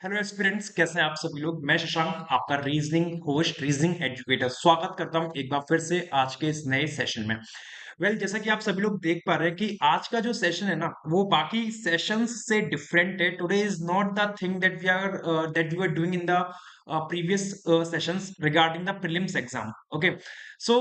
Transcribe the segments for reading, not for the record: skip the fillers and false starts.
Hello aspirants, कैसे हैं आप सभी लोग। मैं शशांक, आपका रीजनिंग होस्ट, रीजनिंग एजुकेटर, स्वागत करता हूं एक बार फिर से आज के इस नए सेशन में। जैसा कि आप सभी लोग देख पा रहे हैं कि आज का जो सेशन है ना, वो बाकी सेशंस से डिफरेंट है। Today is not the thing that we are doing in the previous sessions regarding the prelims exam. Okay, so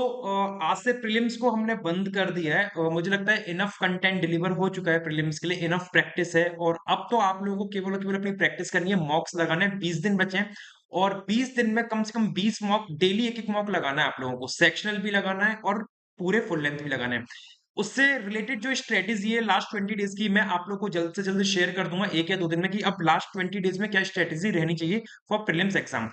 आज से प्रीलिम्स को हमने बंद कर दिया है। मुझे लगता है इनफ कंटेंट डिलीवर हो चुका है प्रीलिम्स के लिए, इनफ प्रैक्टिस है। और अब तो आप लोगों को केवल और केवल अपनी प्रैक्टिस करनी है, मॉक्स लगाने हैं। 20 दिन बचे हैं और 20 दिन में कम से कम 20 मॉक, डेली एक एक मॉक लगाना है आप लोगों को। सेक्शनल भी लगाना है और पूरे फुल लेंथ भी लगाने हैं। उससे रिलेटेड जो स्ट्रेटेजी है लास्ट 20 डेज की, मैं आप लोग को जल्द से जल्द शेयर कर दूंगा 1 या 2 दिन में, कि अब लास्ट 20 डेज में क्या स्ट्रेटेजी रहनी चाहिए फॉर प्रीलिम्स एग्जाम।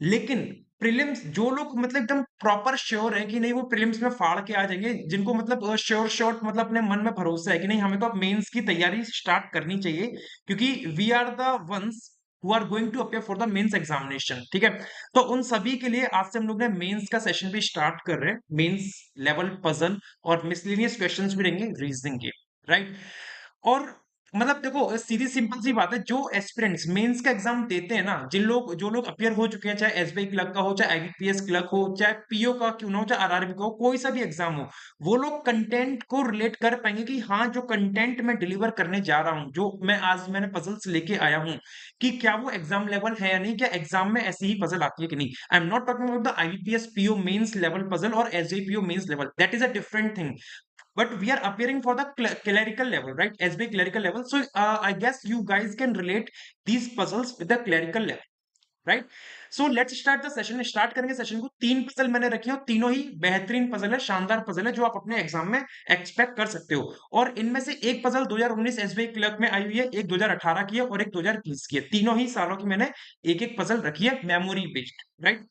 लेकिन प्रीलिम्स जो लोग मतलब एकदम प्रॉपर श्योर है कि नहीं वो प्रीलिम्स में फाड़ के आ जाएंगे, जिनको मतलब श्योर शॉट मतलब अपने मन में भरोसा है कि नहीं हमें तो अब मेंस की तैयारी स्टार्ट करनी चाहिए, क्योंकि we are the ones who are going to appear for the mains examination. ठीक है, तो उन सभी के लिए आज से हम लोग ने मेंस का सेशन भी स्टार्ट कर रहे हैं। मेंस लेवल पजल और मिसलेनियस क्वेश्चंस भी रहेंगे रीजनिंग के, राइट। और मतलब देखो, सीधी सिंपल सी बात है, जो एस्पिरेंट्स मेंस का एग्जाम देते हैं ना, जो लोग अपियर हो चुके हैं, चाहे एसबीआई क्लर्क का हो, चाहे आईबीपीएस क्लर्क हो, चाहे पीओ का क्यों ना हो, चाहे आरआरबी का हो, कोई सा भी एग्जाम हो, वो लोग कंटेंट को रिलेट कर पाएंगे कि हाँ, जो कंटेंट मैं डिलीवर करने जा रहा हूँ, जो मैंने पजल्स लेके आया हूँ, कि क्या वो एग्जाम लेवल है या नहीं, क्या एग्जाम में ऐसी ही पजल आती है कि नहीं। I am not talking about the IBPS PO mains level puzzle और SJPO mains level, that is a different thing, but we are appearing for the clerical level, right? SB clerical level. So I guess you guys can relate these puzzles with the clerical level, right. So let's start the session. Start करेंगे session को। 3 puzzle मैंने रखी है और तीनों ही बेहतरीन puzzle है, शानदार पजल है, जो आप अपने एग्जाम में एक्सपेक्ट कर सकते हो। और इनमें से एक पजल 2019 एसबीआई क्लर्क में आई हुई है, एक 2018 की है और एक 2020 की है। तीनों ही सालों की मैंने एक एक पजल रखी है, memory based, right.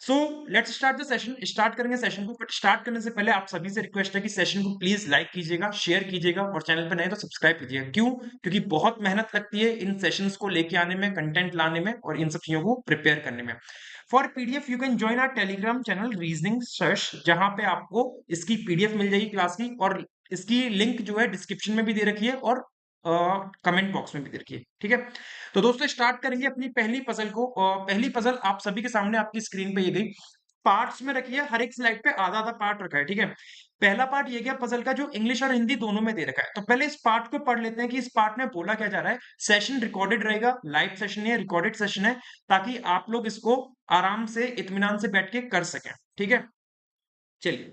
So let's start the session. Start करेंगे सेशन को, बट स्टार्ट करने से पहले आप सभी से रिक्वेस्ट है कि सेशन को प्लीज लाइक कीजिएगा, शेयर कीजिएगा और चैनल पर नए तो सब्सक्राइब कीजिएगा। क्यों? क्योंकि बहुत मेहनत लगती है इन सेशंस को लेके आने में, कंटेंट लाने में और इन सब चीजों को प्रिपेयर करने में। For PDF you can join our Telegram channel reasoning search, जहां पे आपको इसकी पीडीएफ मिल जाएगी क्लास की, और इसकी लिंक जो है डिस्क्रिप्शन में भी दे रखी है और कमेंट बॉक्स में भी दे रखी है। ठीक है, तो दोस्तों स्टार्ट करेंगे अपनी पहली पजल को। पहली पजल आप सभी के सामने आपकी स्क्रीन पे ये गई, पार्ट्स में रखी है, हर एक स्लाइड पे आधा आधा पार्ट रखा है। ठीक है, पहला पार्ट ये गया पजल का, जो इंग्लिश और हिंदी दोनों में दे रखा है। तो पहले इस पार्ट को पढ़ लेते हैं कि इस पार्ट में बोला क्या जा रहा है। सेशन रिकॉर्डेड रहेगा, लाइव सेशन है, रिकॉर्डेड सेशन है, ताकि आप लोग इसको आराम से इत्मीनान से बैठ के कर सकें। ठीक है, चलिए।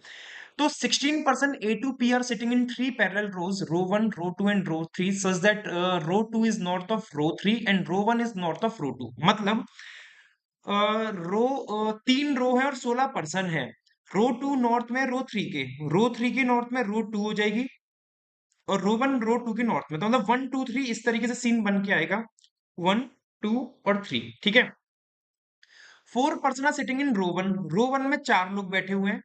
तो 16% A2P are sitting in three parallel rows, row 1, row 2 and row 3, such that row 2 is north of row 3 and row 1 is north of row 2। मतलब रो 3 रो है और 16 पर्सन है। रो 2 नॉर्थ में रो 3 के, रो 3 के नॉर्थ में रो 2 हो जाएगी, और रो 1 रो 2 के नॉर्थ में। तो मतलब 1 2 3 इस तरीके से सीन बन के आएगा, 1 2 और 3। ठीक है, 4 person are sitting in row 1। Row 1 में 4 लोग बैठे हुए हैं।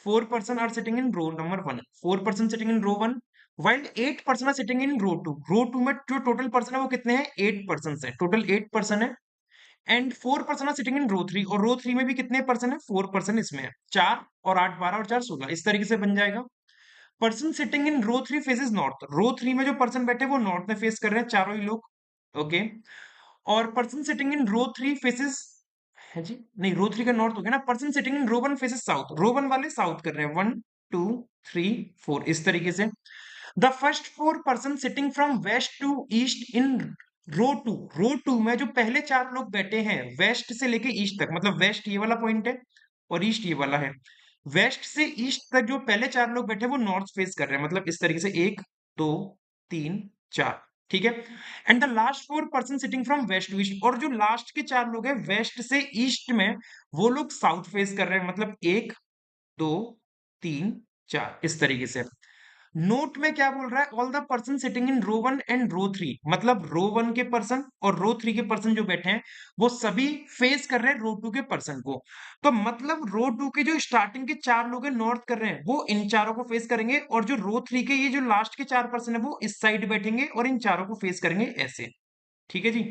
4 person are sitting in row number 1, 4 person sitting in row 1, while 8 person are sitting in row 2। Row 2 में जो टोटल पर्सन है वो कितने हैं? 8 पर्सन है, टोटल 8 पर्सन है। And 4 person are sitting in row 3, और रो 3 में भी कितने पर्सन है? 4 पर्सन इसमें है। 4 और 8 12 और 4 16, इस तरीके से बन जाएगा। Person sitting in row 3 faces north. Row 3 में जो पर्सन बैठे वो नॉर्थ में फेस कर रहे हैं, चारों ही लोग। ओके, और person sitting in row 3 faces, है जी, नहीं, रो 3 का नॉर्थ हो गया ना। Person sitting in row 1 faces south. Row 1 वाले साउथ कर रहे हैं, 1 2 3 4, इस तरीके से। The first 4 person sitting from west to east in row 2। Row 2 में जो पहले 4 लोग बैठे हैं वेस्ट से लेके ईस्ट तक, मतलब वेस्ट ये वाला पॉइंट है और ईस्ट ये वाला है। वेस्ट से ईस्ट तक जो पहले 4 लोग बैठे हैं वो नॉर्थ फेस कर रहे हैं, मतलब इस तरीके से 1 2 3 4। ठीक है, and the last 4 person sitting from west to east, और जो लास्ट के 4 लोग हैं वेस्ट से ईस्ट में, वो लोग साउथ फेस कर रहे हैं, मतलब 1 2 3 4, इस तरीके से। नोट में क्या बोल रहा है? All the person sitting in row 1 and row 3, मतलब रो 1 के पर्सन और रो 3 के पर्सन जो बैठे हैं वो सभी फेस कर रहे हैं रो 2 के पर्सन को। तो मतलब रो 2 के जो स्टार्टिंग के 4 लोग हैं नॉर्थ कर रहे हैं, वो इन चारों को फेस करेंगे, और जो रो 3 के ये जो लास्ट के 4 पर्सन है वो इस साइड बैठेंगे और इन चारों को फेस करेंगे ऐसे। ठीक है जी,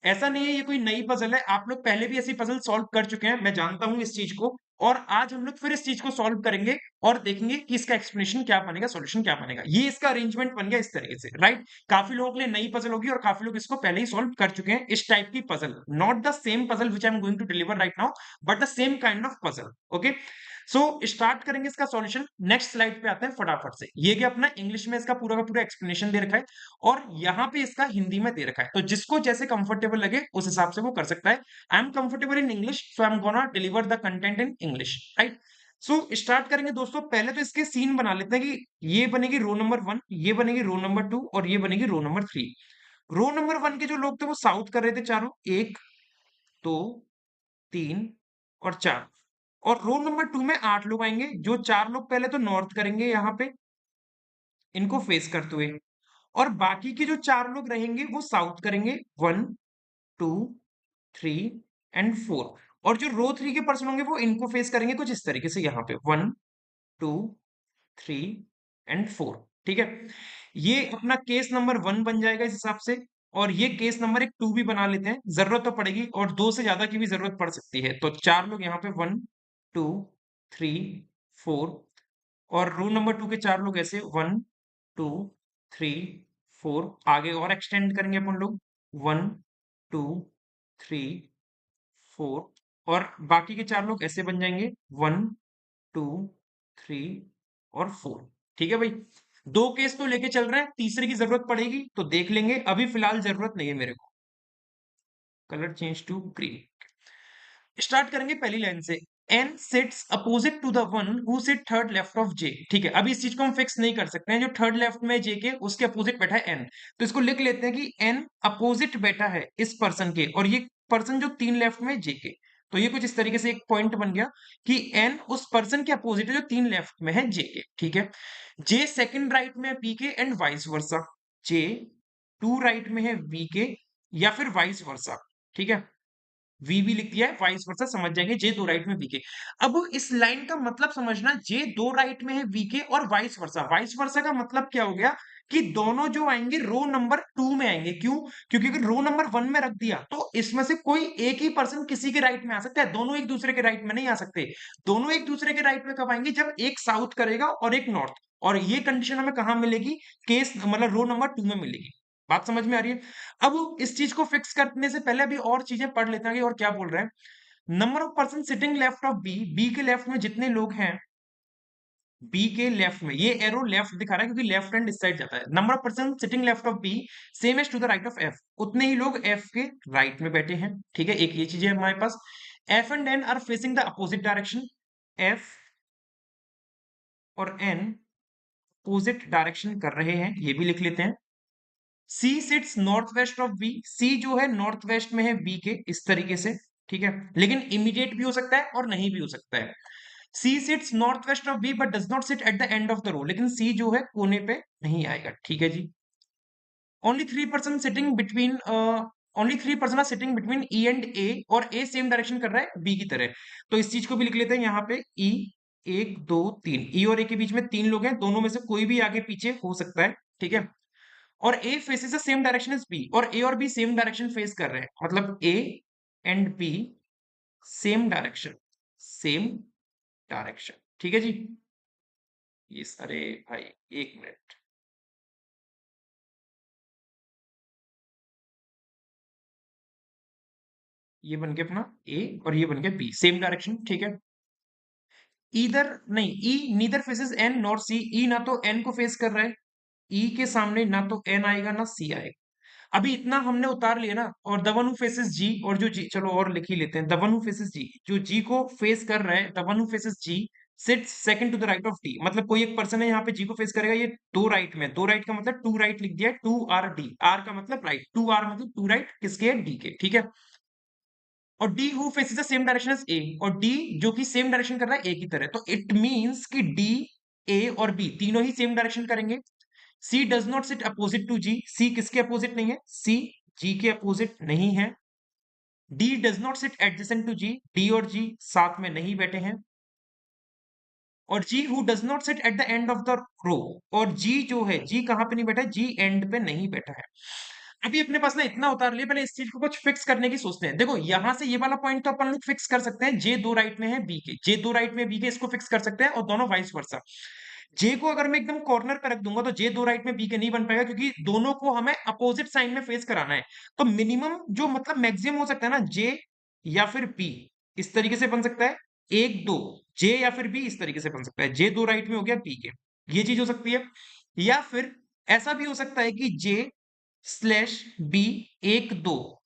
ऐसा नहीं है ये कोई नई पजल है, आप लोग पहले भी ऐसी पजल सॉल्व कर चुके हैं, मैं जानता हूं इस चीज को। और आज हम लोग फिर इस चीज को सॉल्व करेंगे और देखेंगे कि इसका एक्सप्लेनेशन क्या बनेगा, सॉल्यूशन क्या बनेगा। ये इसका अरेंजमेंट बन गया इस तरीके से, राइट। काफी लोगों के लिए नई पजल होगी और काफी लोग इसको पहले ही सॉल्व कर चुके हैं। इस टाइप की puzzle, not the same puzzle which I am going to deliver right now, but the same kind of puzzle. Okay, so start करेंगे इसका सॉल्यूशन। नेक्स्ट स्लाइड पे आते हैं फटाफट से। ये क्या अपना इंग्लिश में इसका पूरा का पूरा एक्सप्लेनेशन दे रखा है और यहाँ पे इसका हिंदी में दे रखा है, तो जिसको जैसे कंफर्टेबल लगे उस हिसाब से वो कर सकता है। I am comfortable in English, so I am gonna deliver the content in English, right. So start करेंगे दोस्तों। पहले तो इसके सीन बना लेते हैं कि ये बनेगी रो नंबर 1, ये बनेगी रो नंबर 2 और ये बनेगी रो नंबर 3। रो नंबर 1 के जो लोग थे वो साउथ कर रहे थे चारों, 1 2 3 और 4। और रो नंबर 2 में 8 लोग आएंगे, जो 4 लोग पहले तो नॉर्थ करेंगे यहाँ पे इनको फेस करते हुए, और बाकी के जो 4 लोग रहेंगे वो साउथ करेंगे, 1 2 3 एंड 4। और जो रो 3 के पर्सन होंगे वो इनको फेस करेंगे कुछ इस तरीके से, यहाँ पे 1 2 3 एंड 4। ठीक है, ये अपना केस नंबर 1 बन जाएगा इस हिसाब से। और ये केस नंबर एक 2 भी बना लेते हैं, जरूरत तो पड़ेगी और 2 से ज्यादा की भी जरूरत पड़ सकती है। तो 4 लोग यहाँ पे 1 2 3 4, और रो नंबर 2 के 4 लोग ऐसे 1 2 3 4। आगे और एक्सटेंड करेंगे अपन लोग, 1 2 3 4, और बाकी के 4 लोग ऐसे बन जाएंगे 1 2 3 और 4। ठीक है भाई, 2 केस तो लेके चल रहे हैं, तीसरे की जरूरत पड़ेगी तो देख लेंगे, अभी फिलहाल जरूरत नहीं है मेरे को। Colour change to green. Start करेंगे पहली लाइन से। N sits opposite to the one who sit third left of J. ठीक है, अभी इस चीज को हम फिक्स नहीं कर सकते हैं, जो थर्ड लेफ्ट में जे के उसके अपोजिट बैठा है एन, तो इसको लिख लेते हैं कि एन अपोजिट बैठा है इस पर्सन के, और ये पर्सन जो 3 लेफ्ट में जे के। तो ये कुछ इस तरीके से एक पॉइंट बन गया कि एन उस पर्सन के अपोजिट है जो 3 लेफ्ट में है जे के। ठीक है, जे सेकंड राइट में है बी के and vice versa. J 2 right में है वी के या फिर वाइस वर्सा। ठीक है, वी भी लिख दिया है, वाइस वर्सा समझ जाएंगे, जे 2 राइट में वी के। अब इस लाइन का मतलब समझना, जे 2 राइट में है वी के और वाइस वर्सा। वाइस वर्सा का मतलब क्या हो गया कि दोनों जो आएंगे रो नंबर 2 में आएंगे। क्यों? क्योंकि अगर रो नंबर 1 में रख दिया तो इसमें से कोई एक ही पर्सन किसी के राइट में आ सकता है, दोनों एक दूसरे के राइट में नहीं आ सकते। दोनों एक दूसरे के राइट में कब आएंगे? जब एक साउथ करेगा और एक नॉर्थ। और ये कंडीशन हमें कहां मिलेगी? केस मतलब रो नंबर 2 में मिलेगी। बात समझ में आ रही है? अब इस चीज को फिक्स करने से पहले अभी और चीजें पढ़ लेते हैं और क्या बोल रहे हैं। Number of person sitting left of B, B के लेफ्ट में जितने लोग हैं, बी के लेफ्ट में, ये एरो लेफ्ट दिखा रहा है क्योंकि लेफ्ट हैंड इस साइड जाता है। Number of person sitting left of B same as to the right of F, उतने ही लोग एफ के राइट में बैठे हैं। ठीक है, एक ये चीज है हमारे पास। F and N are facing the opposite direction, F और एन अपोजिट डायरेक्शन कर रहे हैं, ये भी लिख लेते हैं। C sits north west of B, C जो है नॉर्थ वेस्ट में है बी के, इस तरीके से। ठीक है, लेकिन इमीडिएट भी हो सकता है और नहीं भी हो सकता है। C sits north west of B but does not sit at the end of the row, लेकिन सी जो है कोने पे नहीं आएगा। ठीक है जी। Only 3 person sitting between only 3 person are sitting between E and A, और ए सेम डायरेक्शन कर रहा है बी की तरह। तो इस चीज को भी लिख लेते हैं यहाँ पे, ई 1 2 3, ई और ए के बीच में 3 लोग हैं, दोनों में से कोई भी आगे पीछे हो सकता है। ठीक है, और A faces the same direction as B, और ए और बी सेम डायरेक्शन फेस कर रहे हैं, मतलब A and B same direction, same direction. ठीक है जी। ये सारे भाई, एक मिनट, ये बन गया अपना ए और ये बन गया बी, सेम डायरेक्शन। ठीक है, इधर नहीं, ई नीदर फेसेस एन नॉर सी, ई ना तो एन को फेस कर रहा है, ई के सामने ना तो एन आएगा ना सी आएगा। अभी इतना हमने उतार लिया ना, और the one who faces G, और जो जी, चलो और लिख ही लेते हैं, the one who faces G, जो जी को फेस कर रहा है, the one who faces G sits second to the right of D. मतलब कोई एक पर्सन है यहाँ पे जी को फेस करेगा, ये 2 राइट में, 2 राइट का मतलब 2 राइट लिख दिया है, 2 आर डी, आर का मतलब राइट, 2 आर मतलब 2 राइट किसके? डी के। ठीक है, और D who faces the same direction as A, और डी जो कि सेम डायरेक्शन कर रहा है ए की तरह, तो इट मींस कि डी ए और बी तीनों ही सेम डायरेक्शन करेंगे। C does not sit opposite to G, C किसके अपोजिट नहीं है? सी जी के अपोजिट नहीं है। D does not sit adjacent to G, D और जी साथ में नहीं बैठे हैं। और G who does not sit at the end of the row, और जी जो है, जी कहां पे नहीं बैठा है? जी एंड पे नहीं बैठा है। अभी अपने पास ना इतना उतार लिया, पहले इस चीज को कुछ फिक्स करने की सोचते हैं। देखो यहां से ये वाला पॉइंट तो अपन लोग फिक्स कर सकते हैं, जे दो राइट में है बी के, जे दो राइट में बी के, इसको फिक्स कर सकते हैं, और दोनों वाइस वर्सा। जे को अगर मैं एकदम कॉर्नर पे रख दूंगा तो जे दो राइट में बी के नहीं बन पाएगा, क्योंकि दोनों को हमें अपोजिट साइन में फेस कराना है। तो मिनिमम जो मतलब मैक्सिमम हो सकता है ना, जे या फिर बी, इस तरीके से बन सकता है। एक दो, जे या फिर बी, इस तरीके से बन सकता है। जे दो राइट में हो गया बी के, ये चीज हो सकती है। या फिर ऐसा भी हो सकता है कि जे स्लैश बी, एक दो,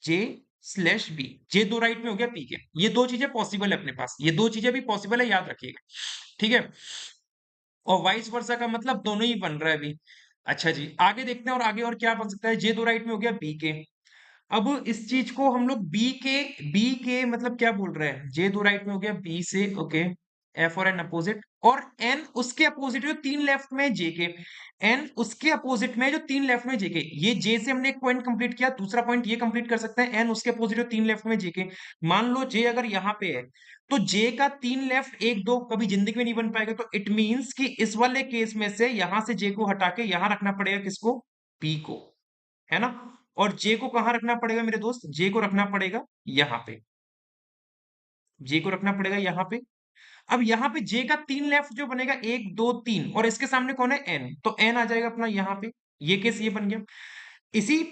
जे स्लैश बी, जे दो राइट में हो गया पी के। ये दो चीजें पॉसिबल है अपने पास, ये दो चीजें भी पॉसिबल है, याद रखिएगा। ठीक है। और वाइस वर्सा का मतलब दोनों ही बन रहा है अभी। अच्छा जी, आगे देखते हैं, और आगे और क्या बन सकता है। जे दो राइट में हो गया बी के। अब इस चीज को हम लोग बी के मतलब क्या बोल रहे हैं, जे दो राइट में हो गया बी से, ओके। एफ और एन अपोजिट, और एन उसके अपोजिट जो तीन लेफ्ट में जे के, एन उसके अपोजिट में जो तीन लेफ्ट में जे के। ये जे से हमने एक पॉइंट कंप्लीट किया, दूसरा पॉइंट ये कंप्लीट कर सकते हैं, एन उसके अपोजिट जो तीन लेफ्ट में जे के। मान लो जे अगर यहाँ पे है, तो जे का तीन लेफ्ट एक दो कभी जिंदगी में नहीं बन पाएगा, तो इट मींस कि इस वाले केस में से यहां से जे को हटा के यहां रखना पड़ेगा, किसको, बी को, है ना। और जे को कहां रखना पड़ेगा मेरे दोस्त, जे को रखना पड़ेगा यहां पे, जे को रखना पड़ेगा यहां पे। अब यहाँ पे जे का तीन लेफ्ट जो बनेगा, एक दो तीन, और इसके सामने कौन है, एन, तो एन आ जाएगा अपना यहाँ पे। ये केस ये बन गया। इसी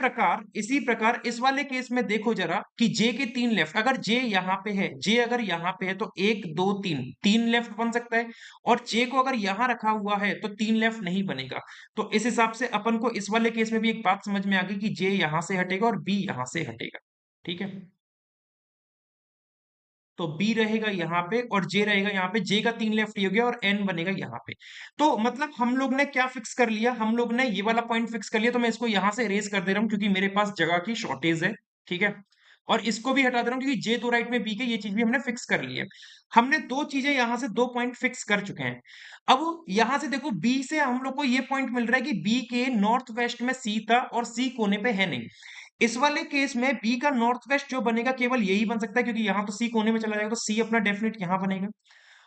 प्रकार इस वाले केस में देखो जरा कि जे के तीन लेफ्ट, अगर जे यहाँ पे है, जे अगर यहाँ पे है तो एक दो तीन, तीन लेफ्ट बन सकता है। और जे को अगर यहाँ रखा हुआ है तो तीन लेफ्ट नहीं बनेगा। तो इस हिसाब से अपन को इस वाले केस में भी एक बात समझ में आ गई कि जे यहां से हटेगा और बी यहां से हटेगा। ठीक है। तो बी रहेगा यहाँ पे और जे रहेगा यहाँ पे, जे का तीन लेफ्ट हो गया और एन बनेगा यहाँ पे। तो मतलब हम लोग ने क्या फिक्स कर लिया, हम लोग ने ये वाला पॉइंट फिक्स कर लिया। तो मैं इसको यहाँ से इरेज कर दे रहा हूँ, क्योंकि मेरे पास जगह की शॉर्टेज है। ठीक है। और इसको भी हटा दे रहा हूँ, क्योंकि जे दो राइट में बी के, ये चीज भी हमने फिक्स कर ली है। हमने दो चीजें यहाँ से, दो पॉइंट फिक्स कर चुके हैं। अब यहाँ से देखो, बी से हम लोग को ये पॉइंट मिल रहा है कि बी के नॉर्थ वेस्ट में सी था और सी कोने पे है नहीं। इस वाले केस में बी का नॉर्थ वेस्ट जो बनेगा केवल यही बन सकता है, क्योंकि यहां तो सी कोने में चला जाएगा, तो सी अपना डेफिनेट यहां बनेगा।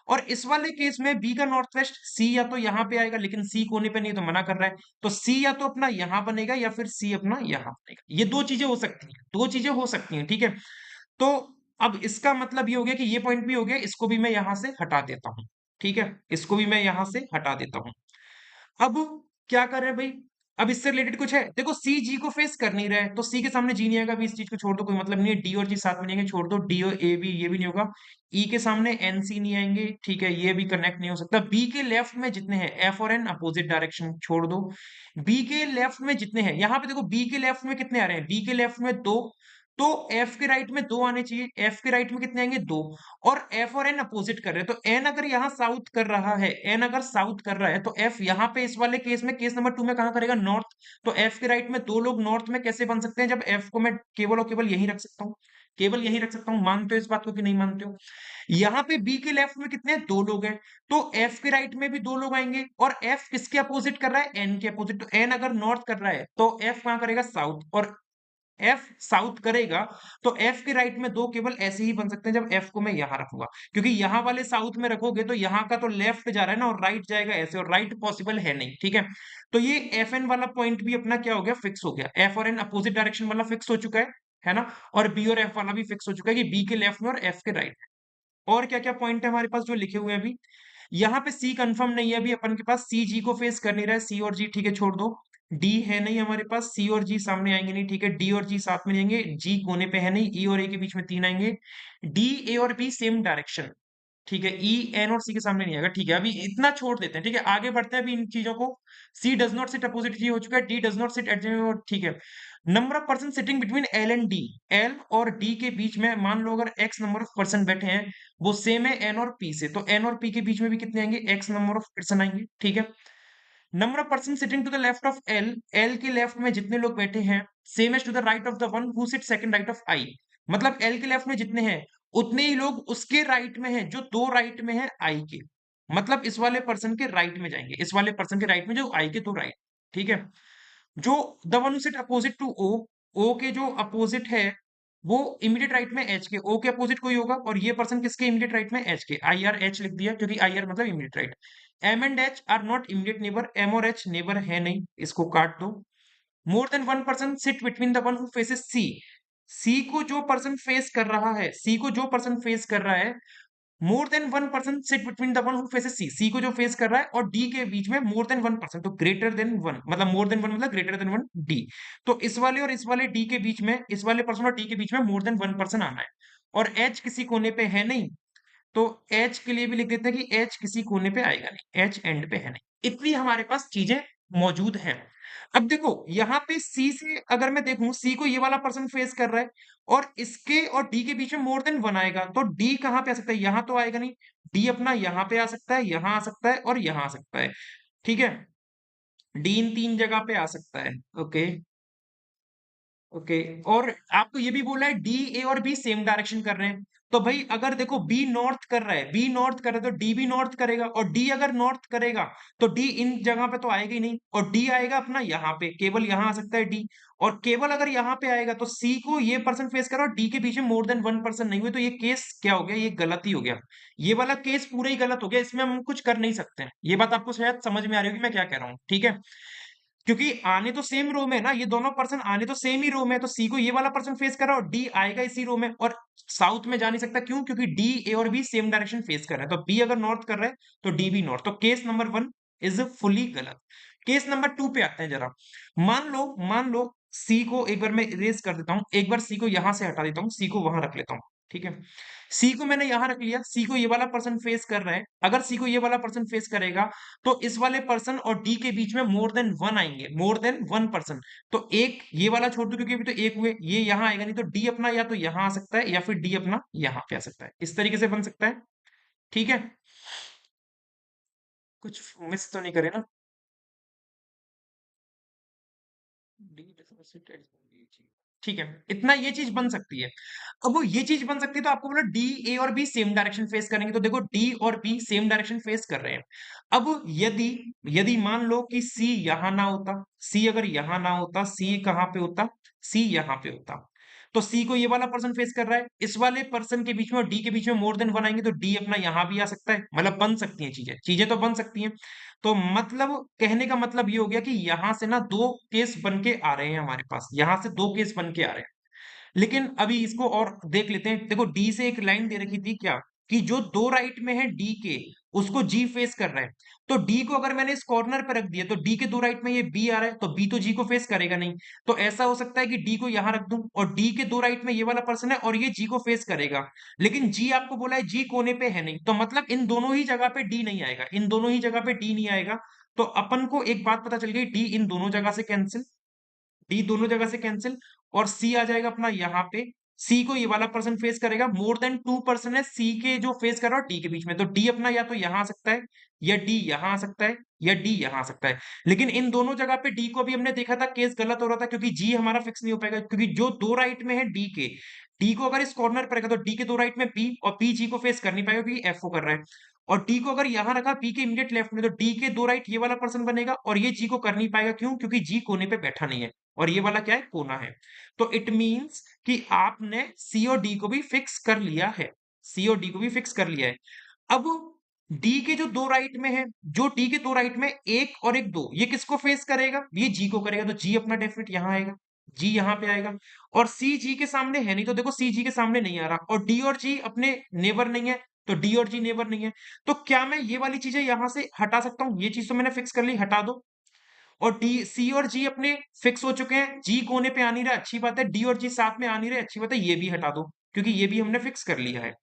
और इस वाले केस में बी का नॉर्थ वेस्ट सी या तो यहां पे आएगा, लेकिन सी कोने पे नहीं, तो मना कर रहा है। तो सी या तो अपना यहां बनेगा या फिर सी अपना यहां बनेगा। ये दो चीजें हो सकती हैं, दो चीजें हो सकती हैं। ठीक है। तो अब इसका मतलब ये हो गया कि ये पॉइंट भी हो गया, इसको भी मैं यहां से हटा देता हूं। ठीक है। इसको भी मैं यहां से हटा देता हूं। अब क्या कर रहे हैं भाई, अब इससे रिलेटेड कुछ है। देखो सी जी को फेस कर नहीं रहा है, तो सी के सामने जी नहीं आएगा, अभी इस चीज को छोड़ दो, कोई मतलब नहीं है। डी और जी साथ में नहीं आएंगे, छोड़ दो। डी और ए भी, ये भी नहीं होगा। ई के सामने एन सी नहीं आएंगे, ठीक है, ये भी कनेक्ट नहीं हो सकता। बी के लेफ्ट में जितने हैं, एफ और एन अपोजिट डायरेक्शन, छोड़ दो। बी के लेफ्ट में जितने हैं, यहां पे देखो बी के लेफ्ट में कितने आ रहे हैं, बी के लेफ्ट में दो, तो एफ के राइट में दो आने चाहिए। एफ के राइट में कितने आएंगे, दो। और एफ और एन अपोजिट कर रहे हैं, तो एन अगर यहाँ साउथ कर रहा है, एन अगर साउथ कर रहा है, तो एफ यहाँ पे इस वाले केस में, केस नंबर 2 में कहां करेगा, नॉर्थ। तो एफ के राइट में दो लोग नॉर्थ में कैसे बन सकते हैं, जब एफ को मैं केवल और केवल यही रख सकता हूँ, केवल यही रख सकता हूँ। मानते हो इस बात को कि नहीं मानते हो। यहाँ पे बी के लेफ्ट में कितने हैं, दो लोग हैं, तो एफ के राइट में भी दो लोग आएंगे। और एफ किसके अपोजिट कर रहा है, एन के अपोजिट। तो एन अगर नॉर्थ कर रहा है तो एफ कहां करेगा, साउथ। और एफ साउथ करेगा, तो एफ के राइट में दो केवल ऐसे ही बन सकते हैं, जब एफ को मैं यहां रखूंगा। क्योंकि यहां वाले साउथ में रखोगे तो यहां का तो लेफ्ट जा रहा है ना, और राइट जाएगा ऐसे, और राइट पॉसिबल है नहीं। ठीक है। तो ये एफ एन वाला पॉइंट भी अपना क्या हो गया, फिक्स हो गया। एफ और एन अपोजिट डायरेक्शन वाला फिक्स हो चुका है ना। और बी और एफ वाला भी फिक्स हो चुका है, कि बी के लेफ्ट में और एफ के राइट में। और क्या क्या पॉइंट है हमारे पास जो लिखे हुए हैं अभी। यहाँ पे सी कंफर्म नहीं है अभी अपन के पास, सी जी को फेस कर नहीं रहा है, सी और जी, ठीक है, छोड़ दो। डी है नहीं हमारे पास, सी और जी सामने आएंगे नहीं, ठीक है। डी और जी साथ में नहीं आएंगे, जी कोने पे है नहीं, ई और ए के बीच में तीन आएंगे। डी, ए और बी सेम डायरेक्शन, ठीक है। ई, एन और सी के सामने नहीं आएगा, ठीक है। अभी इतना छोड़ देते हैं, ठीक है, आगे बढ़ते हैं अभी इन चीजों को। सी डज नॉट सिट अपोजिट, जी हो चुका है। D does not sit eight, ठीक है। Number of person sitting between L and D, L और डी के बीच में मान लो अगर एक्स नंबर ऑफ पर्सन बैठे हैं, वो सेम है एन और पी से, तो एन और पी के बीच में भी कितने आएंगे, एक्स नंबर ऑफ पर्सन आएंगे, ठीक है। Number of person sitting to the left of L, L के लेफ्ट में जितने लोग बैठे हैं, same as to the right of the one who sit second right of I. मतलब एल के लेफ्ट में जितने हैं, उतने ही लोग उसके राइट में हैं जो दो राइट में है आई के। मतलब इस वाले पर्सन के राइट में जाएंगे, इस वाले पर्सन के राइट में जो आई के दो राइट, ठीक है। जो the one who sit opposite to O, O के जो अपोजिट है, वो इमीडिएट राइट में एच के, ओ के अपोजिट कोई होगा, और ये पर्सन किसके इमीडिएट राइट में, एच के। आई आर एच लिख दिया, क्योंकि आई आर मतलब immediate right. M and H are not immediate neighbour, M और एच नेबर है नहीं, इसको काट दो। More than one person sit between the one who faces C. C को जो पर्सन फेस कर रहा है, सी को जो पर्सन फेस कर रहा है, more than one person sit between the one who faces C. C को जो फेस कर रहा है और डी के बीच में मोर देन वन पर्सन, तो ग्रेटर देन वन मतलब मोर देन वन मतलब ग्रेटर देन वन डी। तो इस वाले और इस वाले डी के बीच में, इस वाले पर्सन और डी के बीच में मोर देन वन पर्सन आना है। और एच किसी कोने पे है नहीं, तो एच के लिए भी लिख देते हैं कि एच किसी कोने पे आएगा नहीं, एच एंड पे है नहीं। इतनी हमारे पास चीजें मौजूद हैं। अब देखो यहाँ पे सी से अगर मैं देखूं, सी को ये वाला पर्सन फेस कर रहा है और इसके और डी के बीच में मोर देन वन आएगा, तो डी कहाँ पे आ सकता है, यहाँ तो आएगा नहीं। डी अपना यहाँ पे आ सकता है, यहाँ आ सकता है और यहाँ आ सकता है। ठीक है, डी इन तीन जगह पे आ सकता है। Okay, okay. और आपको ये भी बोला है डी ए और बी सेम डायरेक्शन कर रहे हैं, तो भाई अगर देखो बी नॉर्थ कर रहा है, बी नॉर्थ कर रहा है तो डी भी नॉर्थ करेगा, और डी अगर नॉर्थ करेगा तो डी इन जगह पे तो आएगा ही नहीं, और डी आएगा अपना यहाँ पे, केवल यहाँ आ सकता है डी। और केवल अगर यहाँ पे आएगा तो सी को ये पर्सन फेस करो और डी के बीच में मोर देन वन पर्सन नहीं हुए, तो ये केस क्या हो गया, ये गलत ही हो गया। ये वाला केस पूरा ही गलत हो गया, इसमें हम कुछ कर नहीं सकते हैं। ये बात आपको शायद समझ में आ रही होगी मैं क्या कह रहा हूँ, ठीक है। क्योंकि आने तो सेम रो में है ना, ये दोनों पर्सन आने तो सेम ही रो में है, तो सी को ये वाला पर्सन फेस कर रहा है और डी आएगा इसी रो में, और साउथ में जा नहीं सकता, क्यों, क्योंकि डी ए और बी सेम डायरेक्शन फेस कर रहा है, तो बी अगर नॉर्थ कर रहा है तो डी भी नॉर्थ, तो case number one is fully गलत। केस नंबर टू पे आते हैं जरा। मान लो सी को एक बार मैं इरेज कर देता हूं, एक बार सी को यहां से हटा देता हूं, सी को वहां रख लेता हूं, ठीक है। सी को मैंने यहां रख लिया, सी को ये वाला पर्सन फेस कर रहा है, अगर सी को ये वाला पर्सन फेस करेगा तो इस वाले पर्सन और डी के बीच में मोर देन वन आएंगे, मोर देन वन पर्सन। तो एक ये वाला छोड़ दो क्योंकि अभी तो एक हुए, ये यहां आएगा नहीं, तो डी अपना या तो यहां आ सकता है या फिर डी अपना यहां पे आ सकता है, इस तरीके से बन सकता है। ठीक है, कुछ मिस तो नहीं करे ना। ठीक है, इतना ये चीज बन सकती है। अब वो ये चीज बन सकती है तो आपको बोला डी ए और बी सेम डायरेक्शन फेस करेंगे, तो देखो डी और बी सेम डायरेक्शन फेस कर रहे हैं। अब यदि यदि मान लो कि सी यहां ना होता, सी अगर यहां ना होता, सी कहां पे होता, सी यहां पे होता, तो सी को ये वाला पर्सन फेस कर रहा है, इस वाले पर्सन के बीच में और डी के बीच में मोर देन वन आएंगे, तो डी अपना यहां भी आ सकता है, मतलब बन सकती हैं चीजें, चीजें तो बन सकती हैं। तो मतलब कहने का मतलब ये हो गया कि यहां से ना दो केस बन के आ रहे हैं हमारे पास, यहां से दो केस बन के आ रहे हैं। लेकिन अभी इसको और देख लेते हैं। देखो डी से एक लाइन दे रखी थी क्या, कि जो दो राइट में है डी के, उसको जी फेस कर रहा है, तो डी को अगर मैंने इस कॉर्नर पे रख दिया तो डी के दो राइट में ये बी आ रहा है, तो बी तो जी को फेस करेगा नहीं। तो ऐसा हो सकता है कि डी को यहां रख दूं और डी के दो राइट में ये वाला पर्सन है और ये जी को फेस करेगा, लेकिन जी आपको बोला है जी कोने पे है नहीं, तो मतलब इन दोनों ही जगह पे डी नहीं आएगा, इन दोनों ही जगह पे डी नहीं आएगा। तो अपन को एक बात पता चल गई, डी इन दोनों जगह से कैंसिल, डी दोनों जगह से कैंसिल, और सी आ जाएगा अपना यहाँ पे। सी को ये वाला पर्सन फेस करेगा, मोर देन टू पर्सन है सी के जो फेस कर रहा है डी के बीच में, तो डी अपना या तो यहाँ आ सकता है या डी यहाँ आ सकता है या डी यहाँ आ सकता है। लेकिन इन दोनों जगह पे डी को भी हमने देखा था केस गलत हो रहा था, क्योंकि जी हमारा फिक्स नहीं हो पाएगा, क्योंकि जो दो राइट में है डी के, डी को अगर इस कॉर्नर पर रखा तो डी के दो राइट में पी, और पी जी को फेस कर नहीं पाएगा क्योंकि एफ ओ कर रहा है। और डी को अगर यहां रखा पी के इमीडिएट लेफ्ट में, तो डी के दो राइट ये वाला पर्सन बनेगा, और ये जी को कर नहीं पाएगा, क्यों, क्योंकि जी कोने पे बैठा नहीं है और ये वाला क्या है, कोना है। तो इट मींस कि आपने सी और डी को भी फिक्स कर लिया है, सी और डी को भी फिक्स कर लिया है। अब डी के जो दो राइट में है, जो डी के दो राइट में एक और एक दो, ये किसको फेस करेगा, ये जी को करेगा, तो जी अपना डेफिनेट यहां आएगा, जी यहां पे आएगा। और सी जी के सामने है नहीं, तो देखो सी जी के सामने नहीं आ रहा, और डी और जी अपने नेबर नहीं है, तो डी और जी नेबर नहीं है। तो क्या मैं ये वाली चीजें यहां से हटा सकता हूं, ये चीज तो मैंने फिक्स कर ली, हटा दो। और डी सी और जी अपने फिक्स हो चुके हैं, जी कोने पे आ नहीं रहा, अच्छी बात है, डी और जी साथ में आ नहीं रहे, अच्छी बात है, ये भी हटा दो, क्योंकि ये भी हमने फिक्स कर लिया है।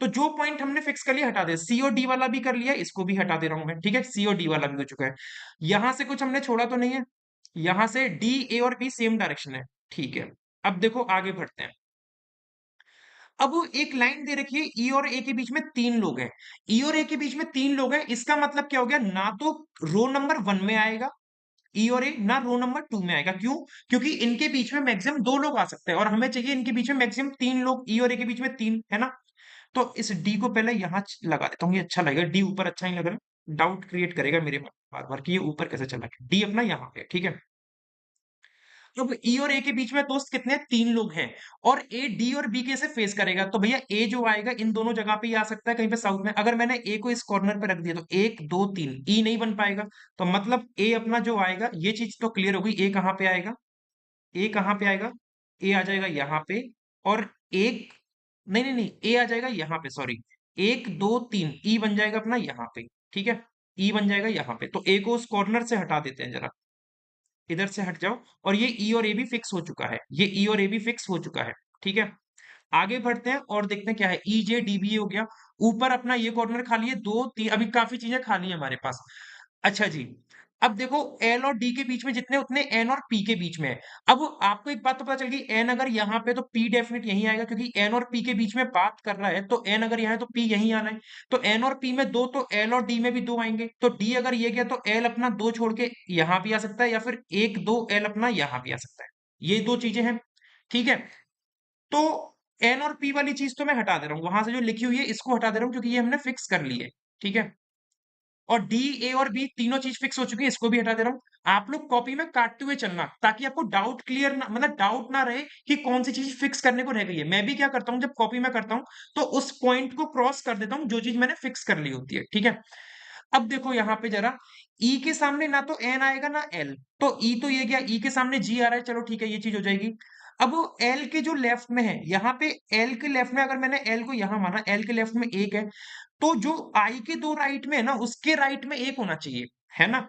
तो जो पॉइंट हमने फिक्स कर लिया हटा दे, सी और डी वाला भी कर लिया, इसको भी हटा दे रहा हूं मैं, ठीक है, सी और डी वाला भी हो चुका है। यहां से कुछ हमने छोड़ा तो नहीं है, यहां से डी ए और बी सेम डायरेक्शन है, ठीक है। अब देखो आगे बढ़ते हैं। अब वो एक लाइन दे रखी है, ई और ए के बीच में तीन लोग हैं, ई और ए के बीच में तीन लोग हैं, इसका मतलब क्या हो गया, ना तो रो नंबर वन में आएगा ई और ए, ना रो नंबर टू में आएगा, क्यों, क्योंकि इनके बीच में मैक्सिमम दो लोग आ सकते हैं और हमें चाहिए इनके बीच में मैक्सिमम तीन लोग, ई और ए के बीच में तीन है ना। तो इस डी को पहले यहां लगा देता हूँ, ये अच्छा लगेगा, डी ऊपर अच्छा नहीं लग रहा, डाउट क्रिएट करेगा मेरे में बार बार कि ये ऊपर कैसे चला गया, डी अपना यहाँ पे ठीक है। अब ई और ए के बीच में दोस्त कितने हैं? 3 लोग हैं और ए डी और बी कैसे फेस करेगा? तो भैया ए जो आएगा इन दोनों जगह पे ही आ सकता है कहीं पे साउथ में। अगर मैंने ए को इस कॉर्नर पे रख दिया तो 1 2 3 ई नहीं बन पाएगा। तो मतलब ए अपना जो आएगा ये चीज तो क्लियर हो गई। ए कहाँ पे आएगा? ए कहाँ पे आएगा? ए आ जाएगा यहाँ पे और एक नहीं नहीं नहीं ए आ जाएगा यहाँ पे, सॉरी। 1 2 3 ई बन जाएगा अपना यहाँ पे। ठीक है, ई बन जाएगा यहाँ पे। तो ए को उस कॉर्नर से हटा देते हैं जरा, इधर से हट जाओ। और ये ई और ए भी फिक्स हो चुका है, ये ई और ए भी फिक्स हो चुका है। ठीक है, आगे बढ़ते हैं और देखते हैं क्या है। ई जे डी बी हो गया, ऊपर अपना ये कॉर्नर खाली है, दो तीन अभी काफी चीजें खाली है हमारे पास। अच्छा जी, अब देखो एल और डी के बीच में जितने उतने एन और पी के बीच में है। अब आपको एक बात तो पता चल गई, एन अगर यहाँ पे तो पी डेफिनेट यहीं आएगा, क्योंकि एन और पी के बीच में बात कर रहा है तो एन अगर यहाँ है तो पी यहीं आना है। तो एन और पी में दो, तो एल और डी में भी दो आएंगे। तो डी अगर ये गया तो एल अपना दो छोड़ के यहाँ भी आ सकता है, या फिर एक दो एल अपना यहाँ भी आ सकता है। ये दो चीजें हैं। ठीक है, तो एन और पी वाली चीज तो मैं हटा दे रहा हूँ, वहां से जो लिखी हुई है इसको हटा दे रहा हूँ, क्योंकि ये हमने फिक्स कर ली है। ठीक है, और डी ए और बी तीनों चीज फिक्स हो चुकी है, इसको भी हटा दे रहा हूँ। आप लोग कॉपी में काटते हुए चलना, ताकि आपको डाउट क्लियर ना, मतलब डाउट ना रहे कि कौन सी चीज फिक्स करने को रह गई है। मैं भी क्या करता हूँ, जब कॉपी में करता हूँ तो उस पॉइंट को क्रॉस कर देता हूँ जो चीज मैंने फिक्स कर ली होती है। ठीक है, अब देखो यहाँ पे जरा, ई के सामने ना तो एन आएगा ना एल, तो ई तो ये गया, ई के सामने जी आ रहा है, चलो ठीक है ये चीज हो जाएगी। अब वो एल के जो लेफ्ट में है, यहाँ पे एल के लेफ्ट में अगर मैंने एल को यहाँ माना, एल के लेफ्ट में एक है, तो जो आई के दो राइट में है ना उसके राइट में एक होना चाहिए, है ना।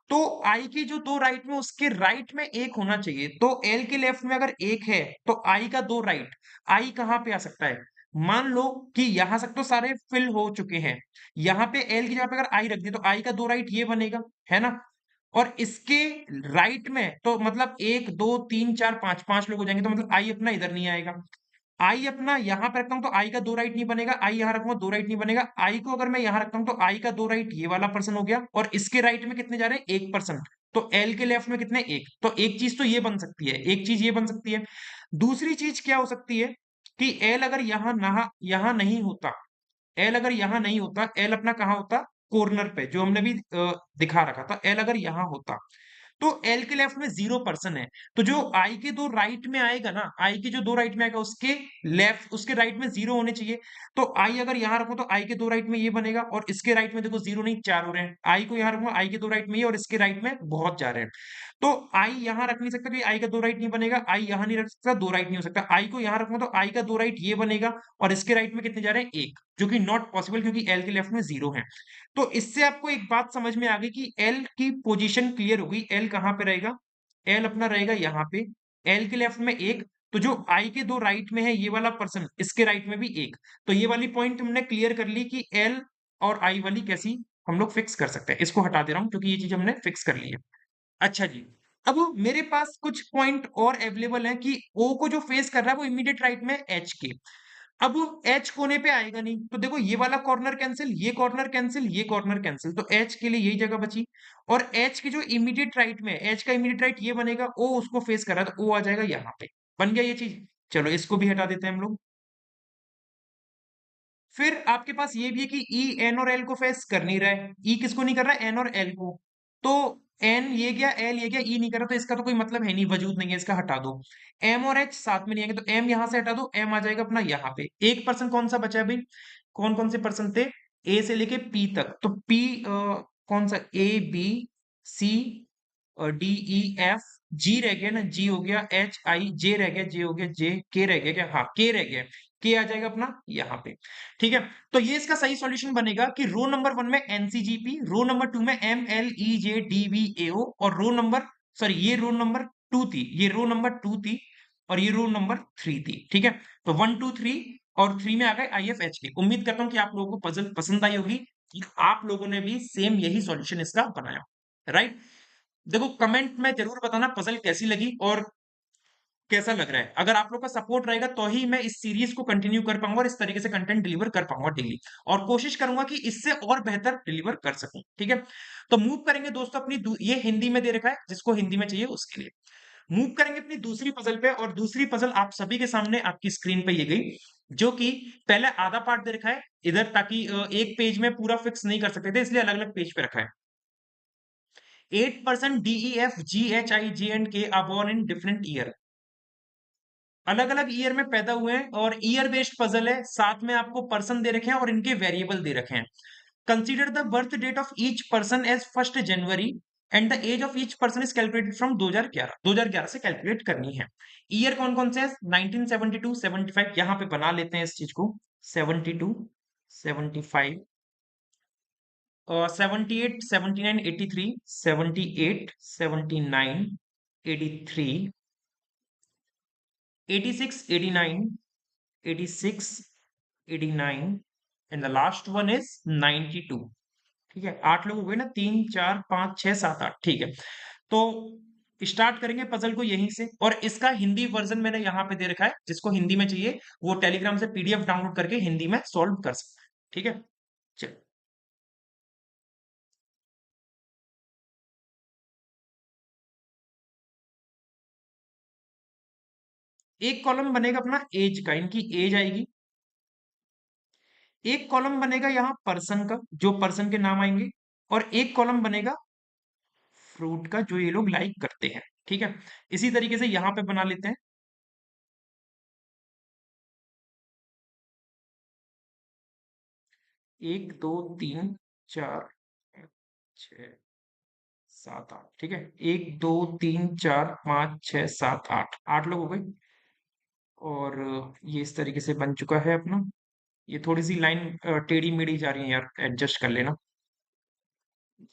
तो आई की जो दो राइट में उसके राइट में एक होना चाहिए। तो एल के लेफ्ट में अगर एक है तो आई का दो राइट, आई कहाँ पे आ सकता है? मान लो कि यहां तक तो सारे फिल हो चुके हैं, यहाँ पे एल की जगह पे अगर आई रख दी तो आई का दो राइट ये बनेगा, है ना। और इसके राइट में तो मतलब एक दो तीन चार पांच, पांच लोग हो जाएंगे, तो मतलब आई अपना इधर नहीं आएगा। आई अपना यहाँ पे रखता हूँ तो आई का दो राइट नहीं बनेगा, आई यहाँ रखूंगा दो राइट नहीं बनेगा। आई को अगर मैं यहाँ रखता हूँ तो आई का दो राइट ये वाला पर्सन हो गया, और इसके राइट में कितने जा रहे हैं? एक पर्सन। तो एल के लेफ्ट में कितने? एक। तो एक चीज तो ये बन सकती है, एक चीज ये बन सकती है। दूसरी चीज क्या हो सकती है कि एल अगर यहाँ नहीं होता, एल अगर यहाँ नहीं होता, एल अपना कहाँ होता? कॉर्नर पे, जो हमने भी दिखा रखा था। एल अगर यहाँ होता तो एल के लेफ्ट में 0 पर्सन है, तो जो आई के दो राइट में आएगा ना, आई के जो दो राइट में आएगा उसके लेफ्ट उसके राइट में 0 होने चाहिए। तो आई अगर यहाँ रखो तो आई के दो राइट में ये बनेगा, और इसके राइट में देखो 0 नहीं 4 हो रहे हैं। आई को यहाँ रखूंगा, आई के दो राइट में ये, और इसके राइट में बहुत जा रहे हैं। तो आई यहाँ रख नहीं सकता क्योंकि आई का दो राइट नहीं बनेगा, आई यहाँ नहीं रख सकता, दो राइट नहीं हो सकता। आई को यहाँ रखूंगा तो आई का दो राइट ये बनेगा, और इसके राइट में कितने जा रहे हैं? एक, जो कि नॉट पॉसिबल क्योंकि एल के लेफ्ट में 0 है। तो इससे आपको एक बात समझ में आ गई कि एल की पोजीशन क्लियर हो गई। एल कहाँ पे रहेगा? एल अपना रहेगा यहाँ पे, एल के लेफ्ट में एक, तो जो आई के दो राइट में है ये वाला पर्सन, इसके राइट में भी एक। तो ये वाली पॉइंट हमने क्लियर कर ली कि एल और आई वाली कैसी हम लोग फिक्स कर सकते हैं। इसको हटा दे रहा हूं क्योंकि ये चीज हमने फिक्स कर ली है। अच्छा जी, अब मेरे पास कुछ पॉइंट और अवेलेबल है कि ओ को जो फेस कर रहा है वो इमीडिएट राइट में एच के। अब एच कोने पे आएगा नहीं, तो देखो ये वाला कॉर्नर कैंसिल, ये कॉर्नर कैंसिल, ये कॉर्नर कैंसिल, तो एच के लिए यही जगह बची। और एच के जो इमीडिएट राइट में, एच का इमीडिएट राइट ये बनेगा, ओ उसको फेस कर रहा है तो ओ आ जाएगा यहाँ पे। बन गया ये चीज। चलो इसको भी हटा देते हैं हम लोग। फिर आपके पास ये भी है कि ई एन और एल को फेस कर नहीं रहा है। ई किसको नहीं कर रहा है? एन और एल को। तो एन ये गया, एल ये गया, ई नहीं कर रहा, तो इसका तो कोई मतलब है नहीं, वजूद नहीं है, इसका हटा दो। एम और एच साथ में नहीं आएंगे, तो एम यहां से हटा दो, एम आ जाएगा अपना यहाँ पे। एक पर्सन कौन सा बचा है भाई? कौन कौन से पर्सन थे? ए से लेके पी तक, तो पी कौन सा? A B C D E F G रह गया ना, जी हो गया, एच आई जे रह गया, जे हो गया, जे के रह गया क्या? हाँ के रह गया, के आ जाएगा अपना यहाँ पे। ठीक है, तो ये इसका सही सॉल्यूशन बनेगा कि रो नंबर 1 में एनसीजीपी, रो नंबर 2 में M L E J D V A O, और रो नंबर, सॉरी ये रो नंबर 2 थी, ये रो नंबर 2 थी, और ये रो नंबर 3 थी। ठीक है, तो 1 2 3 और 3 में आ गए आई एफ एच के। उम्मीद करता हूँ कि आप लोगों को पजल पसंद आई होगी, कि आप लोगों ने भी सेम यही सॉल्यूशन इसका बनाया, राइट। देखो कमेंट में जरूर बताना पजल कैसी लगी और कैसा लग रहा है। अगर आप लोग का सपोर्ट रहेगा तो ही मैं इस सीरीज को कंटिन्यू कर पाऊंगा और इस तरीके से कंटेंट डिलीवर कर पाऊंगा डेली, और कोशिश करूंगा कि इससे और बेहतर डिलीवर कर सकूं। ठीक है, तो मूव करेंगे दोस्तों अपनी ये हिंदी में दे रखा है, जिसको हिंदी में चाहिए उसके लिए मूव करेंगे अपनी दूसरी पजल पे। और दूसरी पजल आप सभी के सामने आपकी स्क्रीन पे ये गई, जो कि पहले आधा पार्ट दे रखा है इधर, ताकि एक पेज में पूरा फिक्स नहीं कर सकते थे, इसलिए अलग अलग पेज पे रखा है। 8% DEFGHIJK are born in different year। अलग अलग ईयर में पैदा हुए हैं और ईयर बेस्ड पजल है, साथ में आपको पर्सन दे रखे हैं और इनके वेरिएबल दे रखे हैं। Consider the birth date of each person as 1 January and the age of each person is calculated from 2011। 2011 से कैलकुलेट करनी है। ईयर कौन कौन से है? 1972, 75, यहां पे बना लेते हैं इस चीज को। 72, 75, 78, 79, 83, 78, 79, 83, 86, 89, 86, 89 and the last one is 92। ठीक है, 8 लोग हो गए ना, 3, 4, 5, 6, 7, 8। ठीक है, तो स्टार्ट करेंगे पजल को यहीं से। और इसका हिंदी वर्जन मैंने यहाँ पे दे रखा है, जिसको हिंदी में चाहिए वो टेलीग्राम से पीडीएफ डाउनलोड करके हिंदी में सॉल्व कर सकते हैं। ठीक है, चल। एक कॉलम बनेगा अपना एज का, इनकी एज आएगी। एक कॉलम बनेगा यहाँ पर्सन का, जो पर्सन के नाम आएंगे। और एक कॉलम बनेगा फ्रूट का, जो ये लोग लाइक करते हैं। ठीक है, इसी तरीके से यहाँ पे बना लेते हैं। 1, 2, 3, 4, 6, 7, 8। ठीक है, 1, 2, 3, 4, 5, 6, 7, 8, 8 लोग हो गए। और ये इस तरीके से बन चुका है अपना। ये थोड़ी सी लाइन टेढ़ी मेढ़ी जा रही है यार, एडजस्ट कर लेना।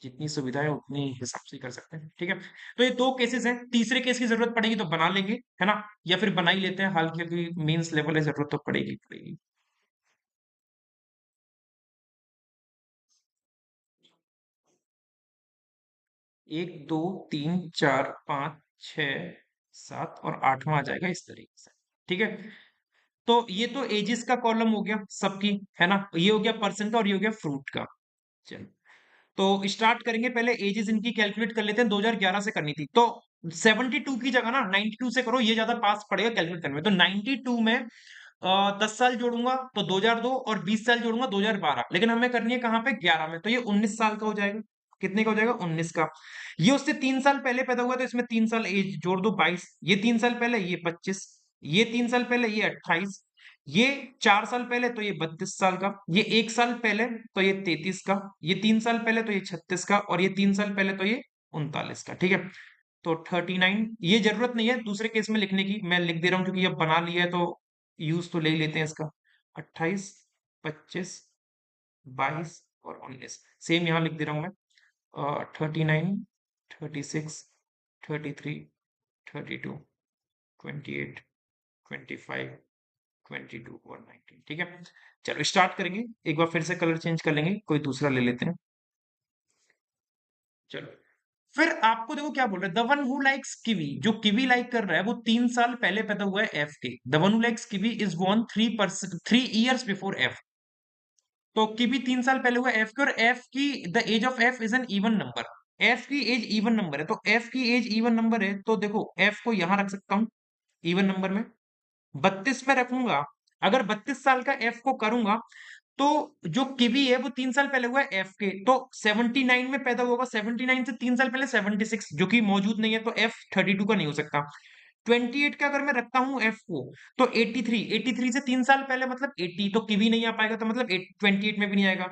जितनी सुविधा है उतनी हिसाब से ही कर सकते हैं। ठीक है, तो ये दो केसेस हैं। तीसरे केस की जरूरत पड़ेगी तो बना लेंगे, है ना, या फिर बना ही लेते हैं हाल, क्योंकि मेंस लेवल है, जरूरत तो पड़ेगी पड़ेगी। 1, 2, 3, 4, 5, 6, 7 और 8वां आ जाएगा इस तरीके से। ठीक है, तो ये तो एजिस का कॉलम हो गया सबकी, है ना, ये हो गया पर्सन का और ये हो गया फ्रूट का। चलो, तो स्टार्ट करेंगे। पहले एजेस इनकी कैलकुलेट कर लेते हैं। 2011 से करनी थी तो 72 की जगह ना 92 से करो, ये ज्यादा पास पड़ेगा कैलकुलेट करने में। तो 92 में 10 साल जोड़ूंगा तो 2002, और 20 साल जोड़ूंगा 2012। लेकिन हमें करनी है कहाँ पे? 11 में, तो ये 19 साल का हो जाएगा। कितने का हो जाएगा? 19 का। ये उससे 3 साल पहले पैदा हुआ, तो इसमें 3 साल एज जोड़ दो, 22। ये 3 साल पहले, ये 25। ये 3 साल पहले, ये 28। ये 4 साल पहले, तो ये 32 साल का। ये 1 साल पहले, तो ये 33 का। ये 3 साल पहले, तो ये 36 का। और ये 3 साल पहले, तो ये 39 का। ठीक है, तो 39। ये जरूरत नहीं है दूसरे केस में लिखने की, मैं लिख दे रहा हूं क्योंकि अब बना लिया है तो यूज तो ले ही लेते हैं इसका। 28, 25, 22 और 19 सेम यहां लिख दे रहा हूं मैं। 39, 36, 33, 32, 28, 25, 22 और 19। ठीक है, चलो स्टार्ट करेंगे। एक बार फिर से कलर चेंज कर लेंगे, कोई दूसरा ले लेते हैं। चलो, फिर आपको देखो क्या बोल रहा है। The one who likes kiwi, जो किवी लाइक कर रहा है वो 3 साल पहले पैदा हुआ है एफ के। The one who likes kiwi is born 3 years before F. तो किवी 3 साल पहले हुआ एफ के, और एफ की the age of F is an even number. F की एज इवन नंबर है, तो एफ की एज इवन नंबर है, तो देखो एफ को यहां रख सकता हूं इवन नंबर में। 32 पे रखूंगा। अगर 32 साल का एफ को करूंगा तो जो किवी है वो 3 साल पहले हुआ है एफ के, तो 79 में पैदा होगा। 79 से 3 साल पहले 76, जो कि मौजूद नहीं है, तो एफ 32 का नहीं हो सकता। 28 का अगर मैं रखता हूं एफ को, तो 83, 83 से 3 साल पहले मतलब 80, तो किवी नहीं आ पाएगा, तो मतलब 28 में भी नहीं आएगा।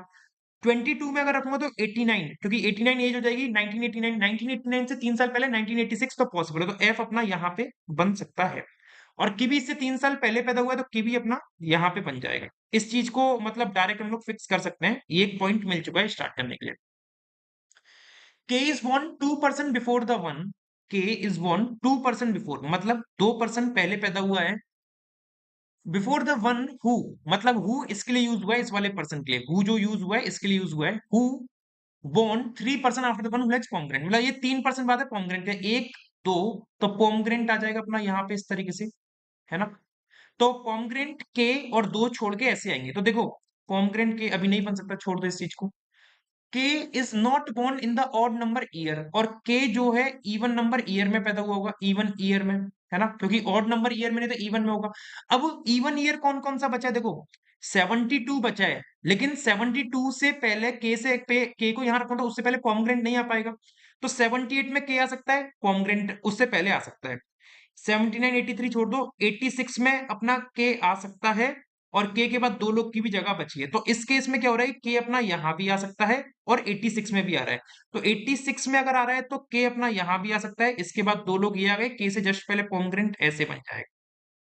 22 में अगर रखूंगा तो 89, क्योंकि 89 एज हो जाएगी। 1989, 1989 से 3 साल पहले 1986 तो पॉसिबल है, तो एफ अपना यहाँ पे बन सकता है। और किवी इससे 3 साल पहले पैदा हुआ है, तो किवी अपना यहाँ पे बन जाएगा। इस चीज को मतलब डायरेक्ट हम लोग फिक्स कर सकते हैं। ये एक पॉइंट मिल चुका है स्टार्ट करने के लिए। के is born 2% before the one. के इज born 2% बिफोर, मतलब 2% पहले पैदा हुआ है। बिफोर द वन हु, मतलब हु इसके लिए यूज हुआ है, इस वाले पर्सन के लिए हु जो यूज हुआ है इसके लिए यूज हुआ है। Who born 3% after the one who likes pomegranate, मतलब ये 3% बाद है पोमग्रेनेट के। एक, दो, तो पोमग्रेनेट आ जाएगा अपना यहाँ पे इस तरीके से, है ना। तो पोमग्रेनेट के और दो छोड़ के ऐसे आएंगे, तो देखो पोमग्रेनेट के अभी नहीं बन सकता, छोड़ दो इस चीज को। के is not born in the odd number year, और के जो है इवन नंबर ईयर में पैदा हुआ होगा, इवन ईयर में, है ना, क्योंकि ऑड नंबर ईयर में नहीं तो इवन में होगा। अब इवन ईयर कौन कौन सा बचा है देखो, 72 बचा है। लेकिन 72 से पहले के से पे के को यहां रखो तो उससे पहले पोमग्रेनेट नहीं आ पाएगा। तो 78 में के आ सकता है, पोमग्रेनेट उससे पहले आ सकता है। 79 83 छोड़ दो, 86 में अपना के आ सकता है, और के बाद दो लोग की भी जगह बची है। तो इस केस में क्या हो रहा है, के अपना यहां भी आ सकता है और 86 में भी आ रहा है। तो 86 में अगर आ रहा है तो के अपना यहां भी आ सकता है, इसके बाद दो लोग ये आ गए, के से जस्ट पहले पोमग्रेनेट ऐसे बन जाएगा।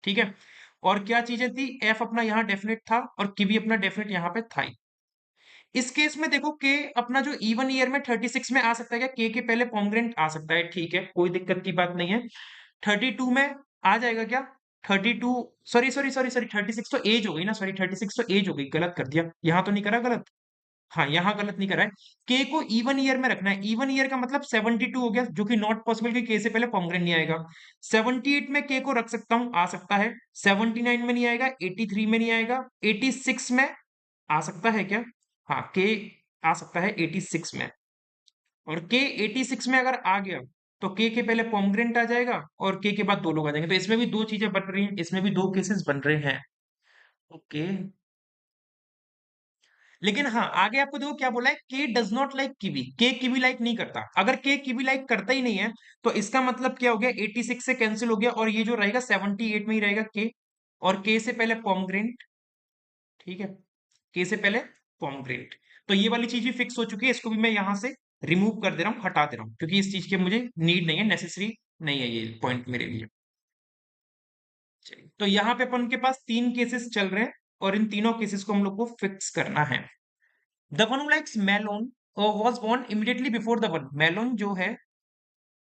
ठीक है। और क्या चीजें थी, एफ अपना यहाँ डेफिनेट था और की भी अपना डेफिनेट यहाँ पे था ही। इस केस में देखो के अपना जो इवन ईयर में 36 में आ सकता है क्या, के पहले पोमग्रेनेट आ सकता है, ठीक है, कोई दिक्कत की बात नहीं है। 32 में आ जाएगा क्या, 32, सॉरी सॉरी सॉरी सॉरी 36 तो एज हो गई ना, सॉरी 36 तो एज हो गई, गलत कर दिया, यहाँ तो नहीं करा गलत। हाँ, यहाँ गलत नहीं करा है। के को इवन ईयर में रखना है, इवन ईयर का मतलब 72 हो गया, जो कि नॉट पॉसिबल कि के से पहले पोमग्रेनेट नहीं आएगा। 78 में के को रख सकता हूँ, आ सकता है। 79 में नहीं आएगा, 83 में नहीं आएगा, 86 में आ सकता है क्या, हाँ के आ सकता है 86 में। और के 86 में अगर आ गया तो के पहले पोमग्रेनेट आ जाएगा और के बाद दो लोग आ जाएंगे, तो इसमें भी दो चीजें बन रही हैं, इसमें भी दो केसेस बन रहे हैं। ओके। लेकिन हाँ, आगे आपको देखो क्या बोला है, के डज नॉट लाइक कीवी, के कीवी लाइक नहीं करता। अगर के कीवी लाइक करता ही नहीं है तो इसका मतलब क्या हो गया, 86 से कैंसिल हो गया और ये जो रहेगा 78 में ही रहेगा के, और के से पहले पोमग्रेनेट। ठीक है, के से पहले पोमग्रेनेट। तो ये वाली चीज भी फिक्स हो चुकी है, इसको भी मैं यहां से रिमूव कर दे रहा हूँ, हटा दे रहा हूँ, क्योंकि इस चीज की मुझे नीड नहीं है, नेसेसरी नहीं है ये पॉइंट मेरे लिए। चलिए, तो यहाँ पे अपन के पास तीन केसेस चल रहे हैं और इन तीनों केसेस को हम लोग को फिक्स करना है। The one who likes melon was born immediately before the one, melon जो है,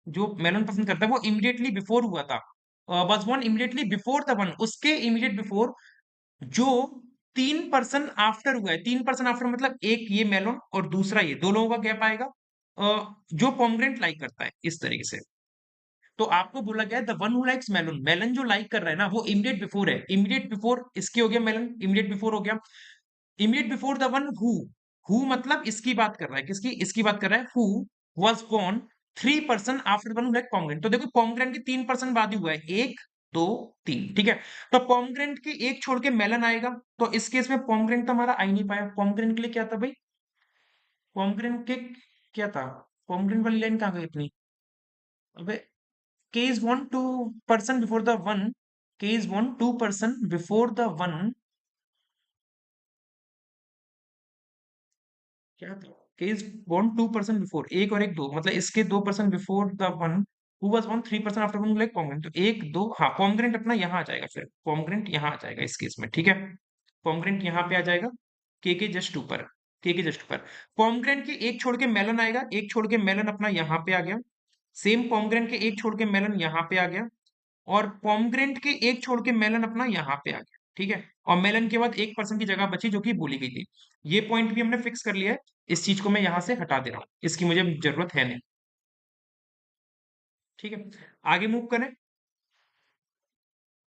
जो मेलोन पसंद करता है वो इमीडिएटली बिफोर हुआ था, was born immediately before the one, उसके इमीडिएट बिफोर जो 3% आफ्टर हुआ है, 3% आफ्टर मतलब एक ये मेलोन और दूसरा ये, दो लोगों का गैप आएगा, जो पोमग्रेनेट लाइक करता है, इस तरीके से। तो आपको बोला गया the one who likes melon, melon जो लाइक कर रहा है ना वो इमीडिएट बिफोर है, इमीडिएट बिफोर इसके हो गया मेलन, इमीडिएट बिफोर हो गया। Immediate before the one who मतलब इसकी बात कर रहा है, किसकी, इसकी बात कर रहा है, who was born 3% after one who like pomegranate. तो देखो पोमग्रेनेट के 3% बाद ही हुआ है, एक दो तीन, ठीक है। तो पोमग्रेनेट के एक छोड़ के मेलन आएगा, तो इस केस में पोमग्रेनेट तो हमारा आ ही नहीं पाया। पोमग्रेनेट के लिए क्या था भाई, पोमग्रेनेट के क्या था, पोमग्रेनेट वाली लाइन कहाँ गई अपनी, अबे, K is born 2% before the one. K is born 2% before the one. क्या था? K is born 2% before. एक और एक दो, मतलब इसके 2% before the one. Who was born 3% after one, like pomegranate. तो एक दो, हाँ pomegranate अपना यहाँ आ जाएगा, फिर pomegranate यहाँ आ जाएगा इस केस में, ठीक है। pomegranate यहाँ पे आ जाएगा, के जस्ट ऊपर, के जस्ट ऊपर। pomegranate के एक छोड़ के मेलन आएगा, एक छोड़ के मेलन अपना यहाँ पे आ गया। सेम pomegranate के एक छोड़ के मेलन यहाँ पे आ गया, और पोमग्रेनेट के एक छोड़ के मेलन अपना यहाँ पे आ गया, ठीक है। और मेलन के बाद 1% की जगह बची जो कि बोली गई थी। ये पॉइंट भी हमने फिक्स कर लिया है, इस चीज को मैं यहाँ से हटा दे रहा हूँ, इसकी मुझे जरूरत है नहीं। ठीक है, आगे मूव करें।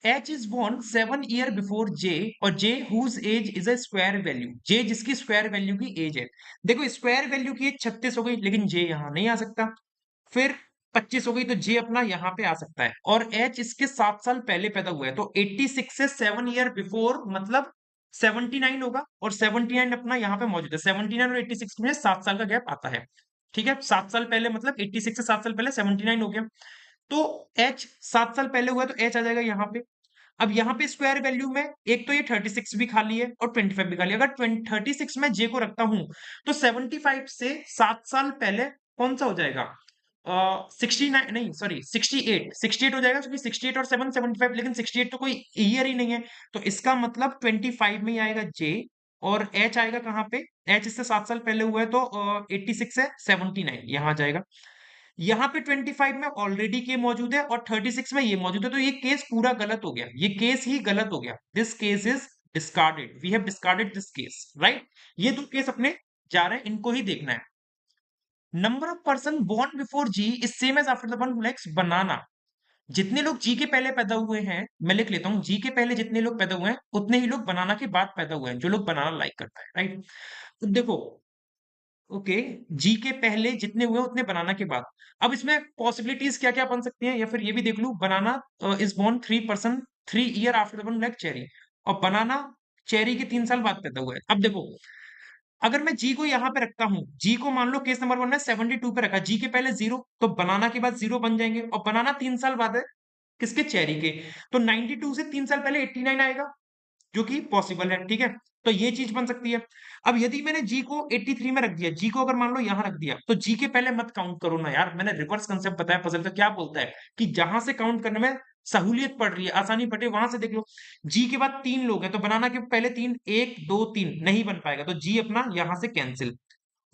H is born 7 year before J, और J whose age is a square value, J जिसकी स्क्वायर वैल्यू की एज है। देखो स्क्वायर वैल्यू की एज 36 हो गई, लेकिन J यहाँ नहीं आ सकता। फिर 25 हो गई तो J अपना यहाँ पे आ सकता है, और H इसके 7 साल पहले पैदा हुआ है, तो 86 से 7 ईयर बिफोर मतलब 79 होगा, और 79 अपना यहाँ पे मौजूद है। 79 और 86 में 7 साल का गैप आता है, ठीक है। 7 साल पहले मतलब 86 से 7 साल पहले 79 हो गया, तो H 7 साल पहले हुआ तो H आ जाएगा यहाँ पे। अब यहाँ पे स्क्वायर वैल्यू में एक तो ये 36 भी खाली है और 25 भी खाली है। अगर 36 में जे को रखता हूं तो 75 से 7 साल पहले कौन सा हो जाएगा, 69 नहीं सॉरी 68 हो जाएगा, क्योंकि 68 और 7 75, लेकिन 68 तो कोई ईयर ही नहीं है, तो इसका मतलब 25 में ही आएगा जे, और एच आएगा कहाँ पे, एच इससे 7 साल पहले हुआ है तो 86 से 79 यहाँ आ जाएगा। यहाँ पे 25 में ऑलरेडी के मौजूद है और 36 में ये मौजूद है, तो ये केस पूरा गलत हो गया, ये केस ही गलत हो गया। This case is discarded, we have discarded this case, right. ये दो केस अपने जा रहे हैं, इनको ही देखना है। Number of person born before G is same as after the one who likes banana. जितने लोग जी के पहले पैदा हुए हैं, मैं लिख लेता हूं, जी के पहले जितने लोग पैदा हुए हैं उतने ही लोग बनाना के बाद पैदा हुए हैं, जो लोग बनाना लाइक करता है, राइट। तो देखो, ओके, जी के पहले जितने हुए उतने बनाना के बाद। अब इसमें पॉसिबिलिटीज क्या क्या बन सकती हैं, या फिर ये भी देख लू, banana is born 3% 3 year after one like cherry, और बनाना चेरी के 3 साल बाद पैदा हुआ है। अब देखो अगर मैं जी को यहाँ पे रखता हूँ, जी को मान लो केस नंबर 1 में 72 पे रखा, जी के पहले 0 तो बनाना के बाद 0 बन जाएंगे, और बनाना 3 साल बाद है किसके, चेरी के। तो 92 से 3 साल पहले 89 आएगा, जो कि पॉसिबल है, ठीक है। तो ये चीज बन सकती है। अब यदि मैंने जी को 83 में रख दिया, जी को अगर मान लो यहाँ रख दिया, तो जी के पहले मत काउंट करो ना यार, मैंने रिवर्स कंसेप्ट बताया पजल का, क्या बोलता है कि जहां से काउंट करने में सहूलियत पड़ रही है, आसानी पड़े, वहां से देख लो। जी के बाद 3 लोग हैं, तो बनाना के पहले 3, 1 2 3 नहीं बन पाएगा, तो जी अपना यहां से कैंसिल।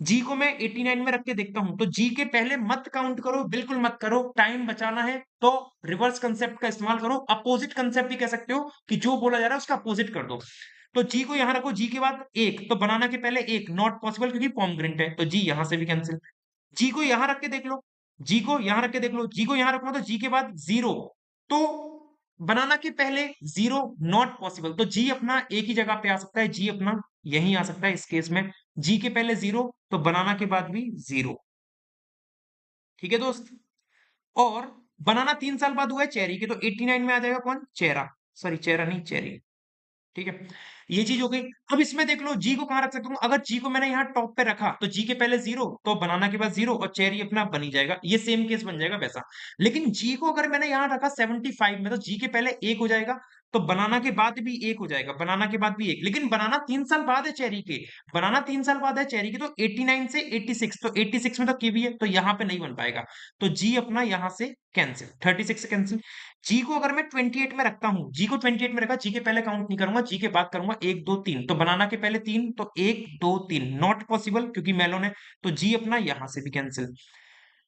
जी को मैं 89 में रख के देखता हूं, तो जी के पहले मत काउंट करो, बिल्कुल मत करो, टाइम बचाना है तो रिवर्स कंसेप्ट का इस्तेमाल करो, अपोजिट कंसेप्ट भी कह सकते हो कि जो बोला जा रहा है उसका अपोजिट कर दो। तो जी को यहां रखो, जी के बाद 1, तो बनाना के पहले 1 नॉट पॉसिबल क्योंकि पॉमग्रेंट है, तो जी यहां से भी कैंसिल। जी को यहां रख के देख लो, जी को यहां रख के देख लो, जी को यहां रखो तो जी के बाद 0, तो बनाना के पहले 0 नॉट पॉसिबल, तो जी अपना एक ही जगह पे आ सकता है, जी अपना यहीं आ सकता है इस केस में। जी के पहले 0 तो बनाना के बाद भी 0, ठीक है दोस्त। और बनाना 3 साल बाद हुआ है चेरी के, तो 89 में आ जाएगा कौन, चेरा, सॉरी चेरा नहीं चेरी, ठीक है। ये चीज हो गई। अब इसमें देख लो जी को कहां रख सकता हूँ, अगर जी को मैंने यहाँ टॉप पे रखा तो जी के पहले 0 तो बनाना के बाद 0 और चेरी अपना बनी जाएगा, ये सेम केस बन जाएगा वैसा। लेकिन जी को अगर मैंने यहाँ रखा 75 में, तो जी के पहले 1 हो जाएगा, तो बनाना के बाद भी 1 हो जाएगा, बनाना के बाद भी 1, लेकिन बनाना 3 साल बाद है चेरी के, बनाना 3 साल बाद है चेरी के, तो 89 से 86, तो 86 में तो की भी है, तो यहाँ पे नहीं बन पाएगा, तो जी अपना यहाँ से कैंसिल, 36 से कैंसिल। जी को अगर मैं 28 में रखता हूं, जी को 28 में रखा, जी के पहले काउंट नहीं करूंगा, जी के बाद करूंगा 1 2 3, तो बनाना के पहले 3, तो 1 2 3 नॉट पॉसिबल क्योंकि मेलोन है, तो जी अपना यहां से भी कैंसिल।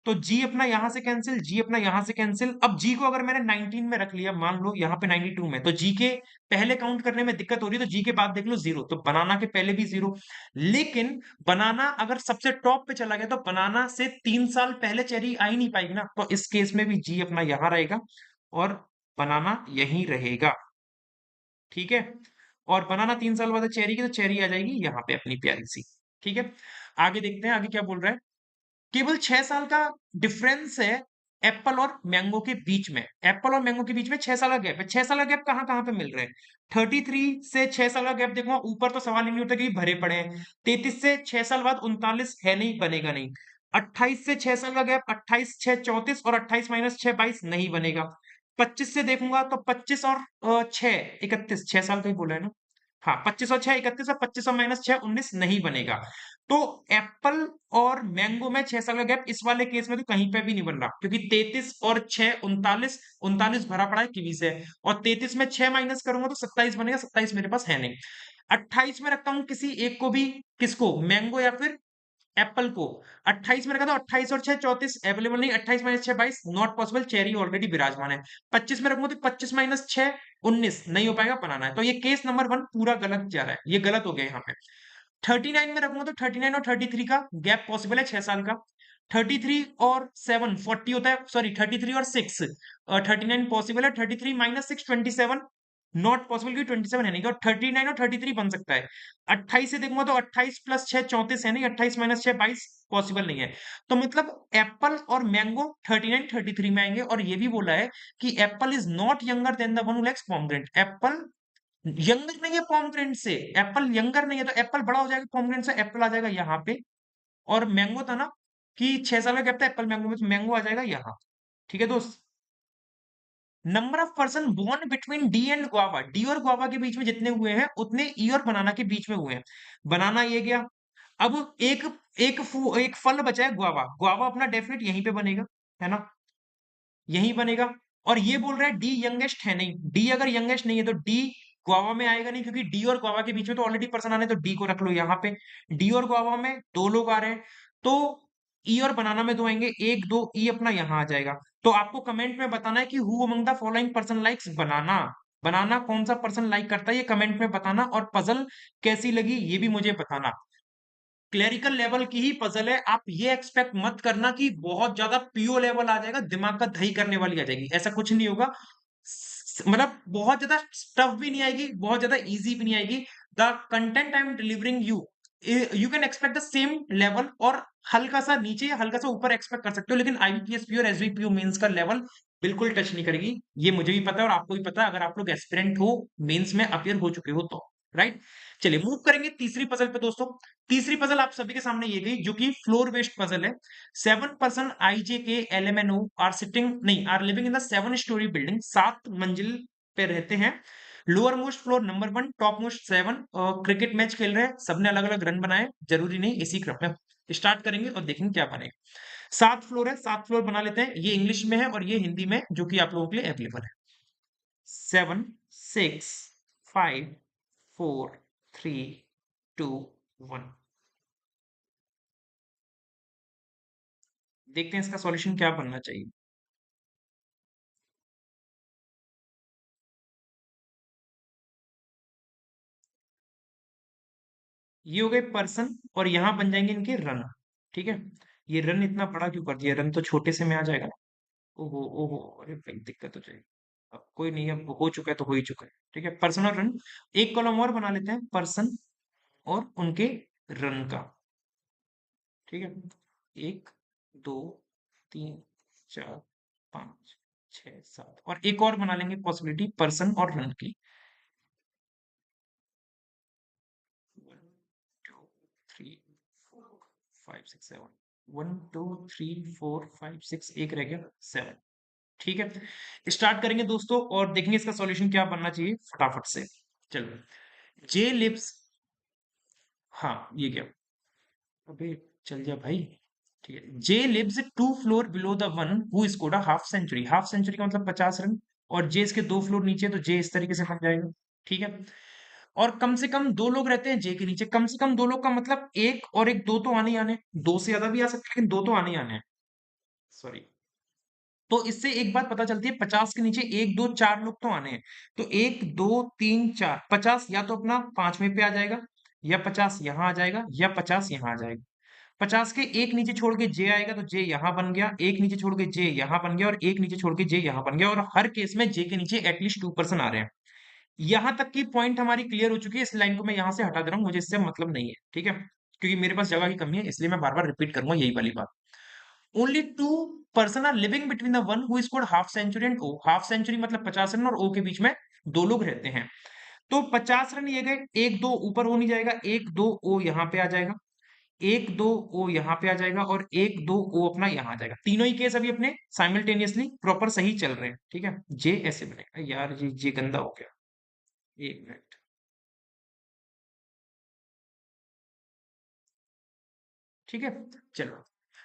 तो जी अपना यहां से कैंसिल, जी अपना यहां से कैंसिल। अब जी को अगर मैंने 19 में रख लिया, मान लो यहाँ पे 92 में, तो जी के पहले काउंट करने में दिक्कत हो रही है, तो जी के बाद देख लो 0, तो बनाना के पहले भी 0। लेकिन बनाना अगर सबसे टॉप पे चला गया, तो बनाना से 3 साल पहले चेरी आ ही नहीं पाएगी ना, तो इस केस में भी जी अपना यहां रहेगा और बनाना यहीं रहेगा, ठीक है। और बनाना 3 साल बाद है चेरी की, तो चेरी आ जाएगी यहाँ पे अपनी प्यारी सी, ठीक है। आगे देखते हैं आगे क्या बोल रहा है। केवल 6 साल का डिफरेंस है एप्पल और मैंगो के बीच में, एप्पल और मैंगो के बीच में 6 साल का गैप है। 6 साल का गैप कहाँ कहाँ पे मिल रहे हैं, 33 से 6 साल का गैप देखो, ऊपर तो सवाल ही नहीं उठता कि भरे पड़े हैं। 33 से 6 साल बाद 39 है नहीं, बनेगा नहीं। 28 से 6 साल का गैप, 28 6 34 और 28 माइनस 6 22 नहीं बनेगा। 25 से देखूंगा तो 25 और 6 31, 6 साल का ही बोला है ना, हाँ 25 और 6 31, और 25 और माइनस 6 19 नहीं बनेगा। तो एप्पल और मैंगो में 6 साल का गैप इस वाले केस में तो कहीं पे भी नहीं बन रहा, क्योंकि 33 और 6 39, 39 भरा पड़ा है किवी से, और 33 में 6 माइनस करूंगा तो 27 बनेगा, 27 मेरे पास है नहीं। 28 में रखता हूं किसी एक को भी, किसको, मैंगो या फिर एप्पल को। 28 में रखा तो 28 और 6 34 अवेलेबल नहीं, 28 minus 6 22 not possible, cherry already विराजमान है। 25 में रखूंगा तो 25 माइनस 6 19 नहीं हो पाएगा, बनाना है, तो ये केस नंबर 1 पूरा गलत जा रहा है, ये गलत हो गया यहाँ पे। 39 में रखूंगा तो 39 और 33 का गैप पॉसिबल है 6 साल का। 33 और 7 40 होता है, सॉरी 33 और 6 39 पॉसिबल है, 33 माइनस 6 27 नॉट पॉसिबल क्योंकि 27 है नहीं, और 39 और 33 बन सकता है। 28 से देखूंगा तो 28 प्लस 6 34 है नहीं, 28 माइनस 6 22 पॉसिबल नहीं है। तो मतलब एप्पल और मैंगो 39 33 में आएंगे, और ये भी बोला है कि Apple is not younger than the one who likes pomegranate, Apple younger नहीं है पॉमग्रेनेट से, एप्पल यंगर नहीं है, तो एप्पल बड़ा हो जाएगा पॉमग्रेनेट से, एप्पल आ जाएगा यहाँ पे। और मैंगो था ना कि 6 साल का गैप था एप्पल मैंगो में, तो मैंगो आ जाएगा यहाँ, ठीक है दोस्त। Number of person born between D and guava, D और गुआवा के बीच में जितने हुए हैं उतने ई और बनाना के बीच में हुए हैं। बनाना ये गया। अब एक एक फल बचा है गुआवा, गुआवा अपना डेफिनेट यहीं पे बनेगा, है ना, यहीं बनेगा। और ये बोल रहा है डी यंगेस्ट है नहीं, डी अगर यंगेस्ट नहीं है तो डी गुआवा में आएगा नहीं, क्योंकि डी और गुआवा के बीच में तो ऑलरेडी पर्सन आने, तो डी को रख लो यहाँ पे। डी और गुआवा में 2 लोग आ रहे हैं, तो ई और बनाना में 2 आएंगे, 1 2 ई अपना यहाँ आ जाएगा। तो आपको कमेंट में बताना है कि who among the following person likes banana, banana कौन सा पर्सन लाइक करता है, ये कमेंट में बताना। और पजल कैसी लगी ये भी मुझे बताना। क्लेरिकल लेवल की ही पजल है, आप ये एक्सपेक्ट मत करना कि बहुत ज्यादा पीओ लेवल आ जाएगा, दिमाग का दही करने वाली आ जाएगी, ऐसा कुछ नहीं होगा। मतलब बहुत ज्यादा टफ भी नहीं आएगी, बहुत ज्यादा इजी भी नहीं आएगी। The content I am delivering you, you can expect the same level, और हल्का सा नीचे या हल्का सा ऊपर एक्सपेक्ट कर सकते हो, लेकिन आईबीपीएस पी और एसबीपीओ मेंस का लेवल बिल्कुल टच नहीं करेगी, ये मुझे भी पता है और आपको भी पता है, अगर आप लोग एस्पिरेंट हो, मेंस में अपियर हो चुके हो तो। राइट। चलिए मूव करेंगे तीसरी पजल पे दोस्तों। तीसरी पजल आप सभी के सामने ये गई जो कि फ्लोर बेस्ड पजल है। 7 person I J K L M N O are sitting नहीं are living in the 7 story building, 7 मंजिल पे रहते हैं। Lower most floor number 1, top most 7। Cricket match खेल रहे हैं, सबने अलग अलग रन बनाए, जरूरी नहीं इसी क्रम में स्टार्ट करेंगे और देखेंगे क्या बनेगा। 7 फ्लोर है, 7 फ्लोर बना लेते हैं। ये इंग्लिश में है और ये हिंदी में, जो कि आप लोगों के लिए अवेलेबल है। 7, 6, 5, 4, 3, 2, 1। देखते हैं इसका सॉल्यूशन क्या बनना चाहिए। ये हो गए पर्सन और यहां बन जाएंगे इनके रन। ठीक है। ये रन इतना बड़ा क्यों कर दिया, रन तो छोटे से में आ जाएगा ना। ओहो ओहो, अरे भाई दिक्कत हो जाएगी। अब कोई नहीं, अब हो चुका है तो हो ही चुका है। ठीक है, पर्सन और रन। एक कॉलम और बना लेते हैं, पर्सन और उनके रन का। ठीक है। 1, 2, 3, 4, 5, 6, 7 और एक और बना लेंगे पॉसिबिलिटी पर्सन और रन की। 1, 2, 3, 4, 5, 6, 7। 1, 2, 3, 4, 5, 6, एक रह गया 7। ठीक है, स्टार्ट करेंगे दोस्तों और देखेंगे इसका सॉल्यूशन क्या बनना चाहिए फटाफट से। चलो, जे लिव्स, हाँ ये क्या, अबे चल जा भाई। ठीक है, J lives 2 floor below the one who scored a half century. Half century का मतलब 50 रन। और जे इसके 2 फ्लोर नीचे, तो जे इस तरीके से बन जाएगा। ठीक है। और कम से कम 2 लोग रहते हैं जे के नीचे। कम से कम 2 लोग का मतलब एक और एक, दो तो आने ही आने हैं। दो से ज्यादा भी आ सकते हैं लेकिन दो तो आने ही आने हैं। सॉरी। तो इससे एक बात पता चलती है, 50 के नीचे 1, 2, 4 लोग तो आने हैं। तो 1, 2, 3, 4, 50 या तो अपना 5वें पे आ जाएगा, या 50 यहाँ आ जाएगा, या 50 यहाँ आ जाएगा। 50 के एक नीचे छोड़ के जे आएगा, तो जे यहाँ बन गया। एक नीचे छोड़ के जे यहाँ बन गया, और एक नीचे छोड़ के जे यहाँ बन गया। और हर केस में जे के नीचे एटलीस्ट 2 पर्सन आ रहे हैं। यहां तक की पॉइंट हमारी क्लियर हो चुकी है। इस लाइन को मैं यहां से हटा दे रहा हूं, मुझे इससे मतलब नहीं है। ठीक है, क्योंकि मेरे पास जगह की कमी है, इसलिए मैं बार बार रिपीट करूंगा यही वाली बात। Only 2 person are living between the one who scored half century and O. Half century मतलब 50 रन, और ओ के बीच में 2 लोग रहते हैं। तो 50 रन ये गए। एक दो ऊपर हो नहीं जाएगा, एक दो ओ यहाँ पे आ जाएगा, एक दो ओ यहाँ पे आ जाएगा, और एक दो ओ अपना यहाँ आ जाएगा। तीनों ही केस अभी अपने साइमल्टेनियसली प्रॉपर सही चल रहे हैं। ठीक है, जे ऐसे बनेगा। यार ये जे गंदा हो गया, 1 मिनट। ठीक है, चलो।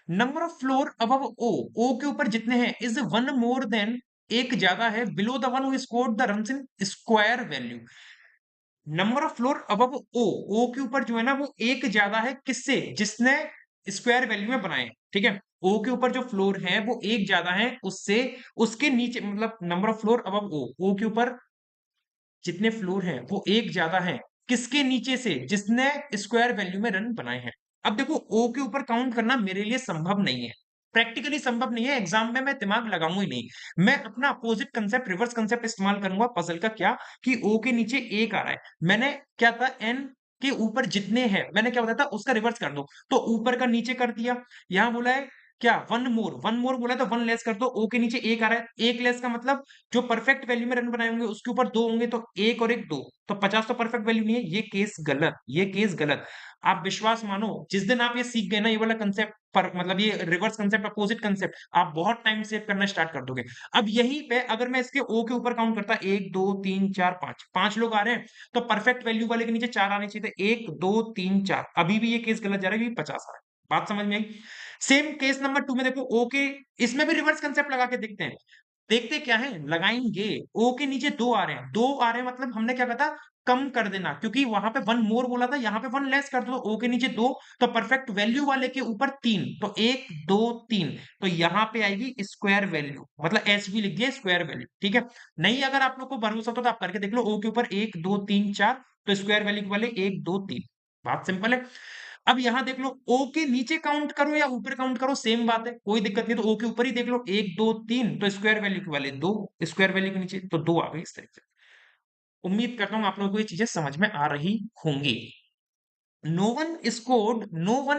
Number of floor above O, O के ऊपर जितने हैं इज वन मोर देन, एक ज्यादा है, below the one who scored the runs in square value. Number of floor above O, O के ऊपर जो है ना वो एक ज्यादा है, किससे, जिसने स्क्वायर वैल्यू में बनाए। ठीक है, ओ के ऊपर जो फ्लोर है वो एक ज्यादा है उससे, उसके नीचे मतलब number of floor above O, O के ऊपर जितने फ्लोर हैं वो एक ज्यादा है, किसके नीचे से, जिसने स्क्वायर वैल्यू में रन बनाए हैं। अब देखो, ओ के ऊपर काउंट करना मेरे लिए संभव नहीं है, प्रैक्टिकली संभव नहीं है। एग्जाम में मैं दिमाग लगाऊंगा ही नहीं। मैं अपना अपोजिट कंसेप्ट, रिवर्स कंसेप्ट इस्तेमाल करूंगा पजल का। क्या कि ओ के नीचे एक आ रहा है, मैंने क्या था, एन के ऊपर जितने हैं, मैंने क्या बताया था, उसका रिवर्स कर दो। तो ऊपर का नीचे कर दिया। यहां बोला है क्या, वन मोर, वन मोर बोला तो वन लेस कर दो। ओ के नीचे एक आ रहा है, एक लेस का मतलब जो परफेक्ट वैल्यू में रन बनाए होंगे उसके ऊपर दो होंगे, तो एक और एक दो, तो 50 तो परफेक्ट वैल्यू नहीं है। ये केस गलत, ये केस गलत। आप विश्वास मानो, जिस दिन आप ये सीख गए ना, ये वाला कंसेप्ट पर मतलब ये रिवर्स कंसेप्ट, अपोजिट कंसेप्ट, आप बहुत टाइम सेव करना स्टार्ट कर दोगे। अब यहीं पे अगर मैं इसके ओ के ऊपर काउंट करता, 1, 2, 3, 4, 5, 5 लोग आ रहे हैं, तो परफेक्ट वैल्यू वाले के नीचे 4 आने चाहिए थे। 1, 2, 3, 4, अभी भी ये केस गलत जा रहा है क्योंकि 50 आ रहा है। बात समझ में आई। सेम केस नंबर 2 में देखो, ओ के, इसमें भी रिवर्स कंसेप्ट लगा के देखते हैं। देखते क्या है, लगाएंगे। ओ के नीचे दो आ रहे हैं, दो आ रहे हैं मतलब हमने क्या कहा था, कम कर देना, क्योंकि वहां पे वन मोर बोला था, यहाँ पे वन लेस कर दो। ओ के नीचे दो, तो परफेक्ट वैल्यू वाले के ऊपर 3, तो 1, 2, 3, तो यहाँ पे आएगी स्क्वायर वैल्यू, मतलब एच भी लिख दिया स्क्वायर वैल्यू। ठीक है, नहीं अगर आप लोग को भरोसा हो तो आप करके देख लो। ओ के ऊपर 1, 2, 3, 4, तो स्क्वायर वैल्यू वाले 1, 2, 3। बात सिंपल है। अब यहां देख लो, ओ के नीचे काउंट करो या ऊपर काउंट करो, सेम बात है, कोई दिक्कत नहीं। तो ओ के ऊपर ही देख लो, 1, 2, 3, तो स्क्वायर वैल्यू के वाले दो, स्क्वायर वैल्यू के नीचे तो दो आ गई इस तरीके से। उम्मीद करता हूं आप लोगों को ये चीजें समझ में आ रही होंगी। No one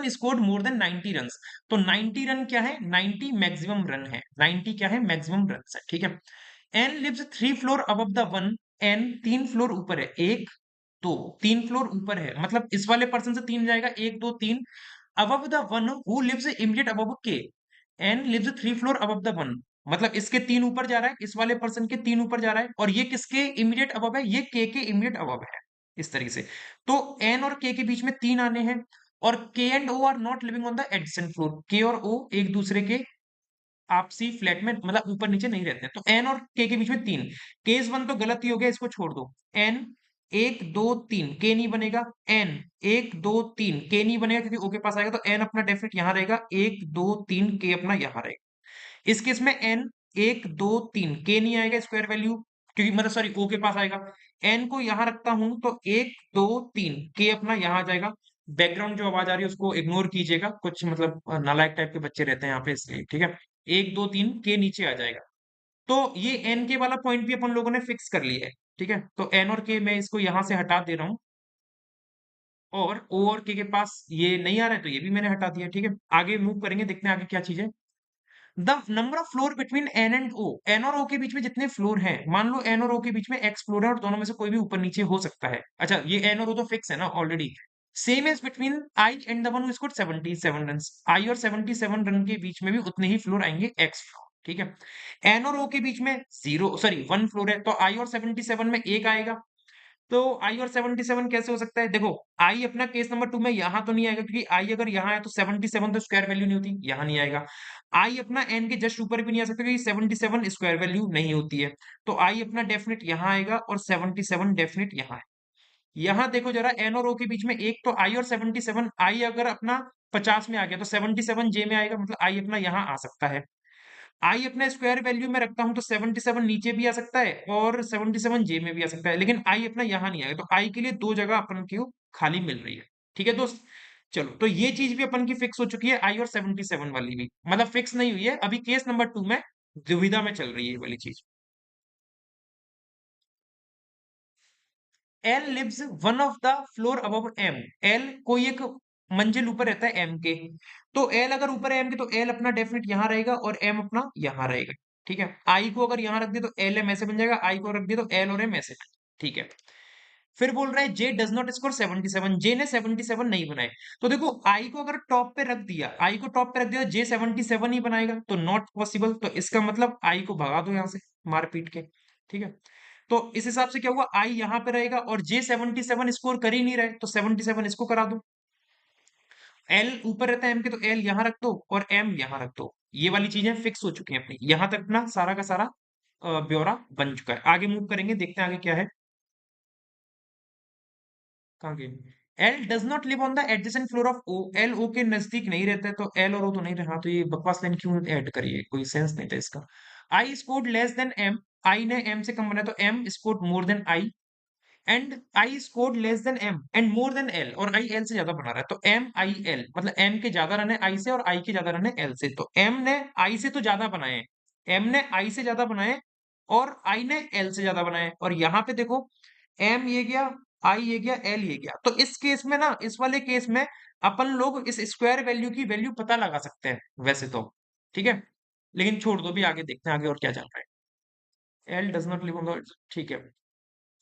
scored more than 90 run. तो 90 रन क्या है, 90 मैक्सिमम रन है, 90 क्या है, मैक्सिमम रन है। ठीक है। N lives 3 floor above the one, N 3 floor ऊपर है, एक, 2, 3 फ्लोर ऊपर है, मतलब इस वाले पर्सन से 3 जाएगा, 1 2 3 above the one who lives immediate above K and lives 3 floor above the one, मतलब इसके 3 ऊपर जा रहा है, इस वाले पर्सन के 3 ऊपर जा रहा है, और ये किसके इमीडिएट अबव है, ये के इमीडिएट अबव है, इस तरीके से। तो एन और के बीच में 3 आने हैं, और K and O are not living on the adjacent floor, K और ओ एक दूसरे के आपसी फ्लैट में मतलब ऊपर नीचे नहीं रहते हैं, तो एन और के बीच में 3। केस 1 तो गलत ही हो गया, इसको छोड़ दो। एन 1 2 3 के नहीं बनेगा, एन 1 2 3 के नहीं बनेगा क्योंकि ओ के पास आएगा, तो एन अपना डेफिनेट यहां रहेगा, 1 2 3 के अपना यहां रहेगा। इस केस में एन 1 2 3 के नहीं आएगा स्क्वायर वैल्यू, क्योंकि मतलब सॉरी ओ के पास आएगा। एन को यहां रखता हूं तो 1 2 3 के अपना यहां आ जाएगा। बैकग्राउंड जो आवाज आ रही है उसको इग्नोर कीजिएगा, कुछ मतलब नालायक टाइप के बच्चे रहते हैं यहाँ पे, इसलिए ठीक है। 1 2 3 के नीचे आ जाएगा। तो ये एन के वाला पॉइंट भी अपन लोगों ने फिक्स कर लिया है, ठीक है। तो एन और के मैं इसको यहां से हटा दे रहा हूं, और ओ और के पास ये नहीं आ रहा है तो ये भी मैंने हटा दिया, ठीक है। आगे मूव करेंगे, देखते हैं आगे क्या चीज है। The number of floor between N and O, N और ओ के बीच में जितने फ्लोर हैं, मान लो एन और ओ के बीच में एक्स फ्लोर है और दोनों में से कोई भी ऊपर नीचे हो सकता है। अच्छा, ये एन और ओ तो फिक्स है ना already. Same as between I and the one who scored 77 run, I और 77 रन के बीच में भी उतने ही फ्लोर आएंगे, एक्स फ्लोर, ठीक है। एन और ओ के बीच में 1 फ्लोर है, तो आई और 77 में एक आएगा। तो आई और 77 कैसे हो सकता है, देखो आई अपना केस नंबर 2 में यहां तो नहीं आएगा, क्योंकि आई अगर यहां है तो 77 तो स्क्वायर वैल्यू नहीं होती, यहां नहीं आएगा। आई अपना एन के जस्ट ऊपर भी नहीं आ सकता, क्योंकि 77 स्क्वायर वैल्यू नहीं होती है। तो आई अपना डेफिनेट यहां आएगा, और 77 डेफिनेट यहां है। यहां देखो जरा, एन और ओ के बीच में एक, तो आई और 77, आई अगर अपना 50 में आ गया तो 77 जे में आएगा, मतलब आई अपना यहां आ सकता है। आई अपना स्क्वायर वैल्यू में रखता हूं तो 77 नीचे भी आ सकता है और 77 जे में भी आ सकता है, लेकिन आई अपना यहां नहीं आएगा, तो आई के लिए दो जगह अपन को खाली मिल रही है, ठीक है दोस्त। चलो, तो ये चीज भी अपन की फिक्स हो चुकी है, आई और 77 वाली भी, मतलब फिक्स नहीं हुई है अभी, केस नंबर 2 में दुविधा में चल रही है ये वाली चीज। L lives one of the floor above M, L कोई एक मंजिल ऊपर रहता है एम के, तो एल अगर ऊपर है एम के तो एल अपना डेफिनेट यहां रहेगा और एम अपना यहां रहेगा, ठीक है। आई को अगर यहां रख दिया तो एल एम ऐसे बन जाएगा, आई को रख दिया तो एल और एम ऐसे, ठीक है। फिर बोल रहा है जे डज नॉट स्कोर 77, जे ने 77 नहीं बनाए। तो देखो आई को अगर टॉप पे रख दिया, आई को टॉप पे रख दिया, जे 77 ही बनाएगा, तो नॉट पॉसिबल, तो इसका मतलब आई को भगा दो यहां से मार पीट के, ठीक है। तो इस हिसाब से क्या हुआ, आई यहां पे रहेगा और जे 77 स्कोर कर ही नहीं रहे, तो 77 इसको करा दो। एल ऊपर रहता है एम के, तो एल यहां रख दो और एम यहां रख दो। ये वाली चीजें फिक्स हो चुकी हैं अपनी, यहां तक ना सारा का सारा ब्यौरा बन चुका है। आगे मूव करेंगे, देखते हैं आगे क्या है। कहाँ गए। L does not live on the adjacent floor of O, L O के नजदीक नहीं रहता है, तो एल और ओ तो नहीं रहा, तो ये बकवास लाइन क्यों ऐड करिए, कोई सेंस नहीं था इसका। I scored less than M, I ने एम से कम बनाया तो M scored more than I, and I scored less than M and more than L, और आई एल से ज्यादा बना रहा है, तो एम आई एल, मतलब एम के ज्यादा रन है आई से और आई के ज्यादा रन है एल से, तो एम ने आई से तो ज्यादा बनाए हैं, एम ने आई से ज्यादा बनाए और आई ने एल से ज्यादा बनाए, और यहाँ पे देखो एम ये गया, आई ये गया, एल ये गया, तो इस केस में ना, इस वाले केस में अपन लोग इस स्क्वायर वैल्यू की वैल्यू पता लगा सकते हैं वैसे तो, ठीक है। लेकिन छोड़ दो, भी आगे देखते हैं आगे और क्या चल रहा है। L does not live on the, ठीक है।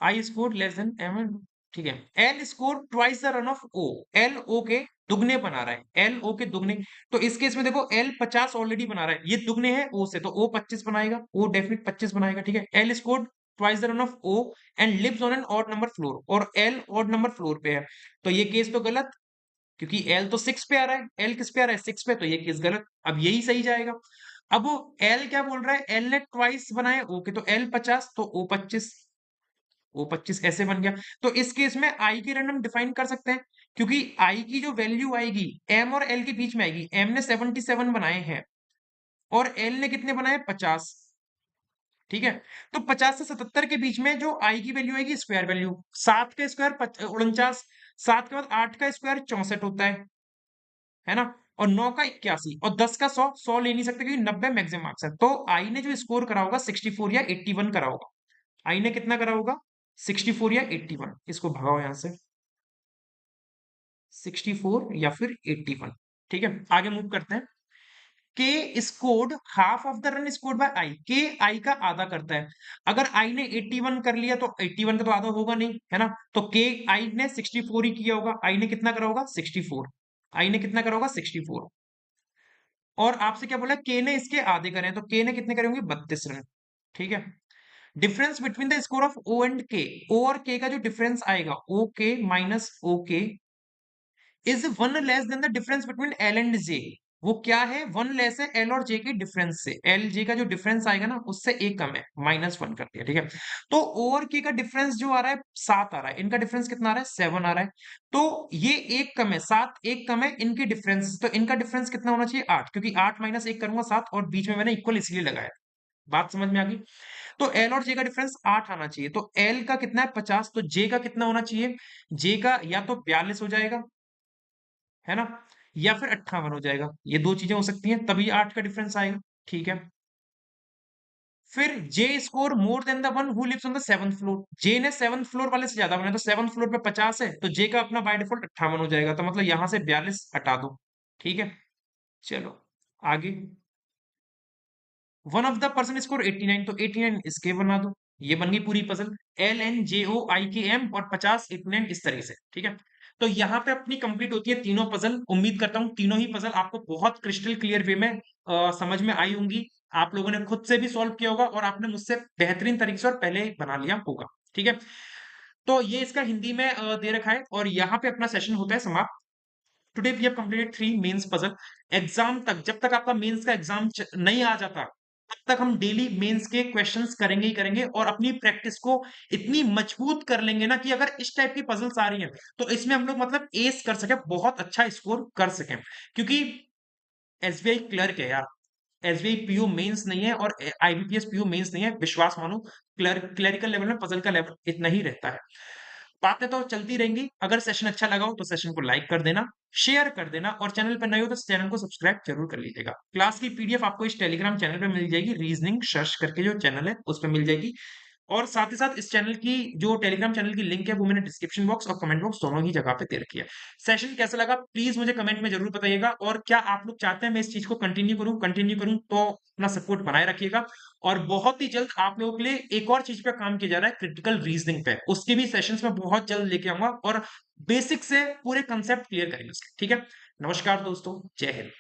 I score less than M, ठीक है। L score twice the run of O, L O के दुगने बना रहा है, एल ओ के दुगने, तो इस केस में देखो एल 50 ऑलरेडी बना रहा है, ये दुगने हैं ओ से, तो ओ 25 बनाएगा, ओ डेफिनेट 25 बनाएगा, ठीक है। L score twice the run of O and lives on an odd number floor, और एल ऑड नंबर फ्लोर पे है, तो ये केस तो गलत, क्योंकि एल तो 6 पे आ रहा है, एल किस पे आ रहा है 6 पे, तो ये केस गलत, अब यही सही जाएगा। अब वो एल क्या बोल रहा है, एल ने ट्वाइस बनाया ओ के, तो एल 50 तो ओ 25, वो 25 ऐसे बन गया। तो इस केस में आई की रन हम डिफाइन कर सकते हैं, क्योंकि आई की जो वैल्यू आएगी एम और एल के बीच में आएगी, एम ने 77 बनाए हैं और एल ने कितने बनाए 50, ठीक है। तो 50 से 77 के बीच में जो आई की वैल्यू आएगी स्क्वायर वैल्यू, 7 का स्क्वायर 49, 7 के बाद 8 का स्क्वायर 64 होता है ना, और 9 का 81 और 10 का 100, 100 ले नहीं सकते क्योंकि 90 मैक्सिमम मार्क्स है, तो आई ने जो स्कोर करा होगा 64 या 81 करा होगा। आई ने कितना करा होगा 64 या 81, इसको भगाओ यहां से, 64 या फिर 81, ठीक है। आगे मूव करते हैं। K scored half of the run scored by I. K I का आधा करता है। अगर आई ने 81 कर लिया तो 81 का तो आधा होगा नहीं, है ना? तो के आई ने 64 ही किया होगा। आई ने कितना करा होगा? 64। आई ने कितना करा होगा? 64। और आपसे क्या बोला? के ने इसके आधे करे हैं, तो के ने कितने करे होंगे? 32 रन। ठीक है। Difference between the score of O and K, O और के का जो डिफरेंस आएगा, ओ के minus O K is one less than the difference between L and J. वो क्या है? वन लेस है एल और जे के डिफरेंस से। एल जे का जो डिफरेंस आएगा ना, उससे एक कम है, -1 कर दिया। ठीक है। तो ओ और के का डिफरेंस जो आ रहा है 7 आ रहा है, इनका डिफरेंस कितना आ रहा है? 7 आ रहा है। तो ये एक कम है, 7 एक कम है इनके डिफरेंस, तो इनका डिफरेंस कितना होना चाहिए? 8, क्योंकि 8 माइनस 1 करूंगा 7, और बीच में मैंने इक्वल इसलिए लगाया। बात समझ में आ गई? तो एल और जे का डिफरेंस 8 आना चाहिए। तो एल का कितना है? 50। तो जे का कितना होना चाहिए? जे का या तो 42 हो जाएगा, है ना? या फिर 58 हो जाएगा। ये दो चीजें हो सकती हैं, तभी 8 का डिफरेंस आएगा। ठीक है। फिर J score more than the one who lives on the 7th floor. J ने 7th फ्लोर वाले से ज्यादा बनाया, तो 7th फ्लोर पे 50 है, तो जे का अपना बाय डिफॉल्ट 58 हो जाएगा। तो मतलब यहां से 42 हटा दो। ठीक है। चलो आगे। One of the person score 89, तो 89 इसके बना दो। ये बन गई पूरी पजल। एल एन जे ओ आई के एम और 50 89 इस तरह से। ठीक है। तो यहाँ पे अपनी कंप्लीट होती है तीनों पजल। उम्मीद करता हूँ तीनों ही पजल आपको बहुत क्रिस्टल क्लियर वे में समझ में आई होंगी। आप लोगों ने खुद से भी सॉल्व किया होगा और आपने मुझसे बेहतरीन तरीके से और पहले ही बना लिया होगा। ठीक है। तो ये इसका हिंदी में दे रखा है और यहाँ पे अपना सेशन होता है समाप्त। Today we have completed 3 mains puzzle. Exam तक, जब तक आपका मेंस का एग्जाम नहीं आ जाता, तब तक हम डेली मेंस के क्वेश्चंस करेंगे ही करेंगे और अपनी प्रैक्टिस को इतनी मजबूत कर लेंगे ना कि अगर इस टाइप की पजल्स आ रही हैं तो इसमें हम लोग मतलब एस कर सके, बहुत अच्छा स्कोर कर सकें। क्योंकि एसबीआई क्लर्क है यार, एसबीआई पीओ मेंस नहीं है और आईबीपीएस पीओ मेंस नहीं है। विश्वास मानो, क्लरिकल लेवल में पजल का लेवल इतना ही रहता है। बातें तो चलती रहेंगी। अगर सेशन अच्छा लगा हो तो सेशन को लाइक कर देना, शेयर कर देना, और चैनल पर नए हो तो चैनल को सब्सक्राइब जरूर कर लीजिएगा। क्लास की पीडीएफ आपको इस टेलीग्राम चैनल पे मिल जाएगी, रीजनिंग सर्च करके जो चैनल है उस पर मिल जाएगी। और साथ ही साथ इस चैनल की जो टेलीग्राम चैनल की लिंक है वो मैंने डिस्क्रिप्शन बॉक्स और कमेंट बॉक्स दोनों ही जगह पे दे रखी है। सेशन कैसा लगा प्लीज मुझे कमेंट में जरूर बताइएगा, और क्या आप लोग चाहते हैं मैं इस चीज को कंटिन्यू करूं तो अपना सपोर्ट बनाए रखिएगा। और बहुत ही जल्द आप लोगों के लिए एक और चीज पे काम किया जा रहा है, क्रिटिकल रीजनिंग पे। उसके भी सेशंस में बहुत जल्द लेके आऊंगा और बेसिक से पूरे कंसेप्ट क्लियर करेंगे उसके। ठीक है। नमस्कार दोस्तों, जय हिंद।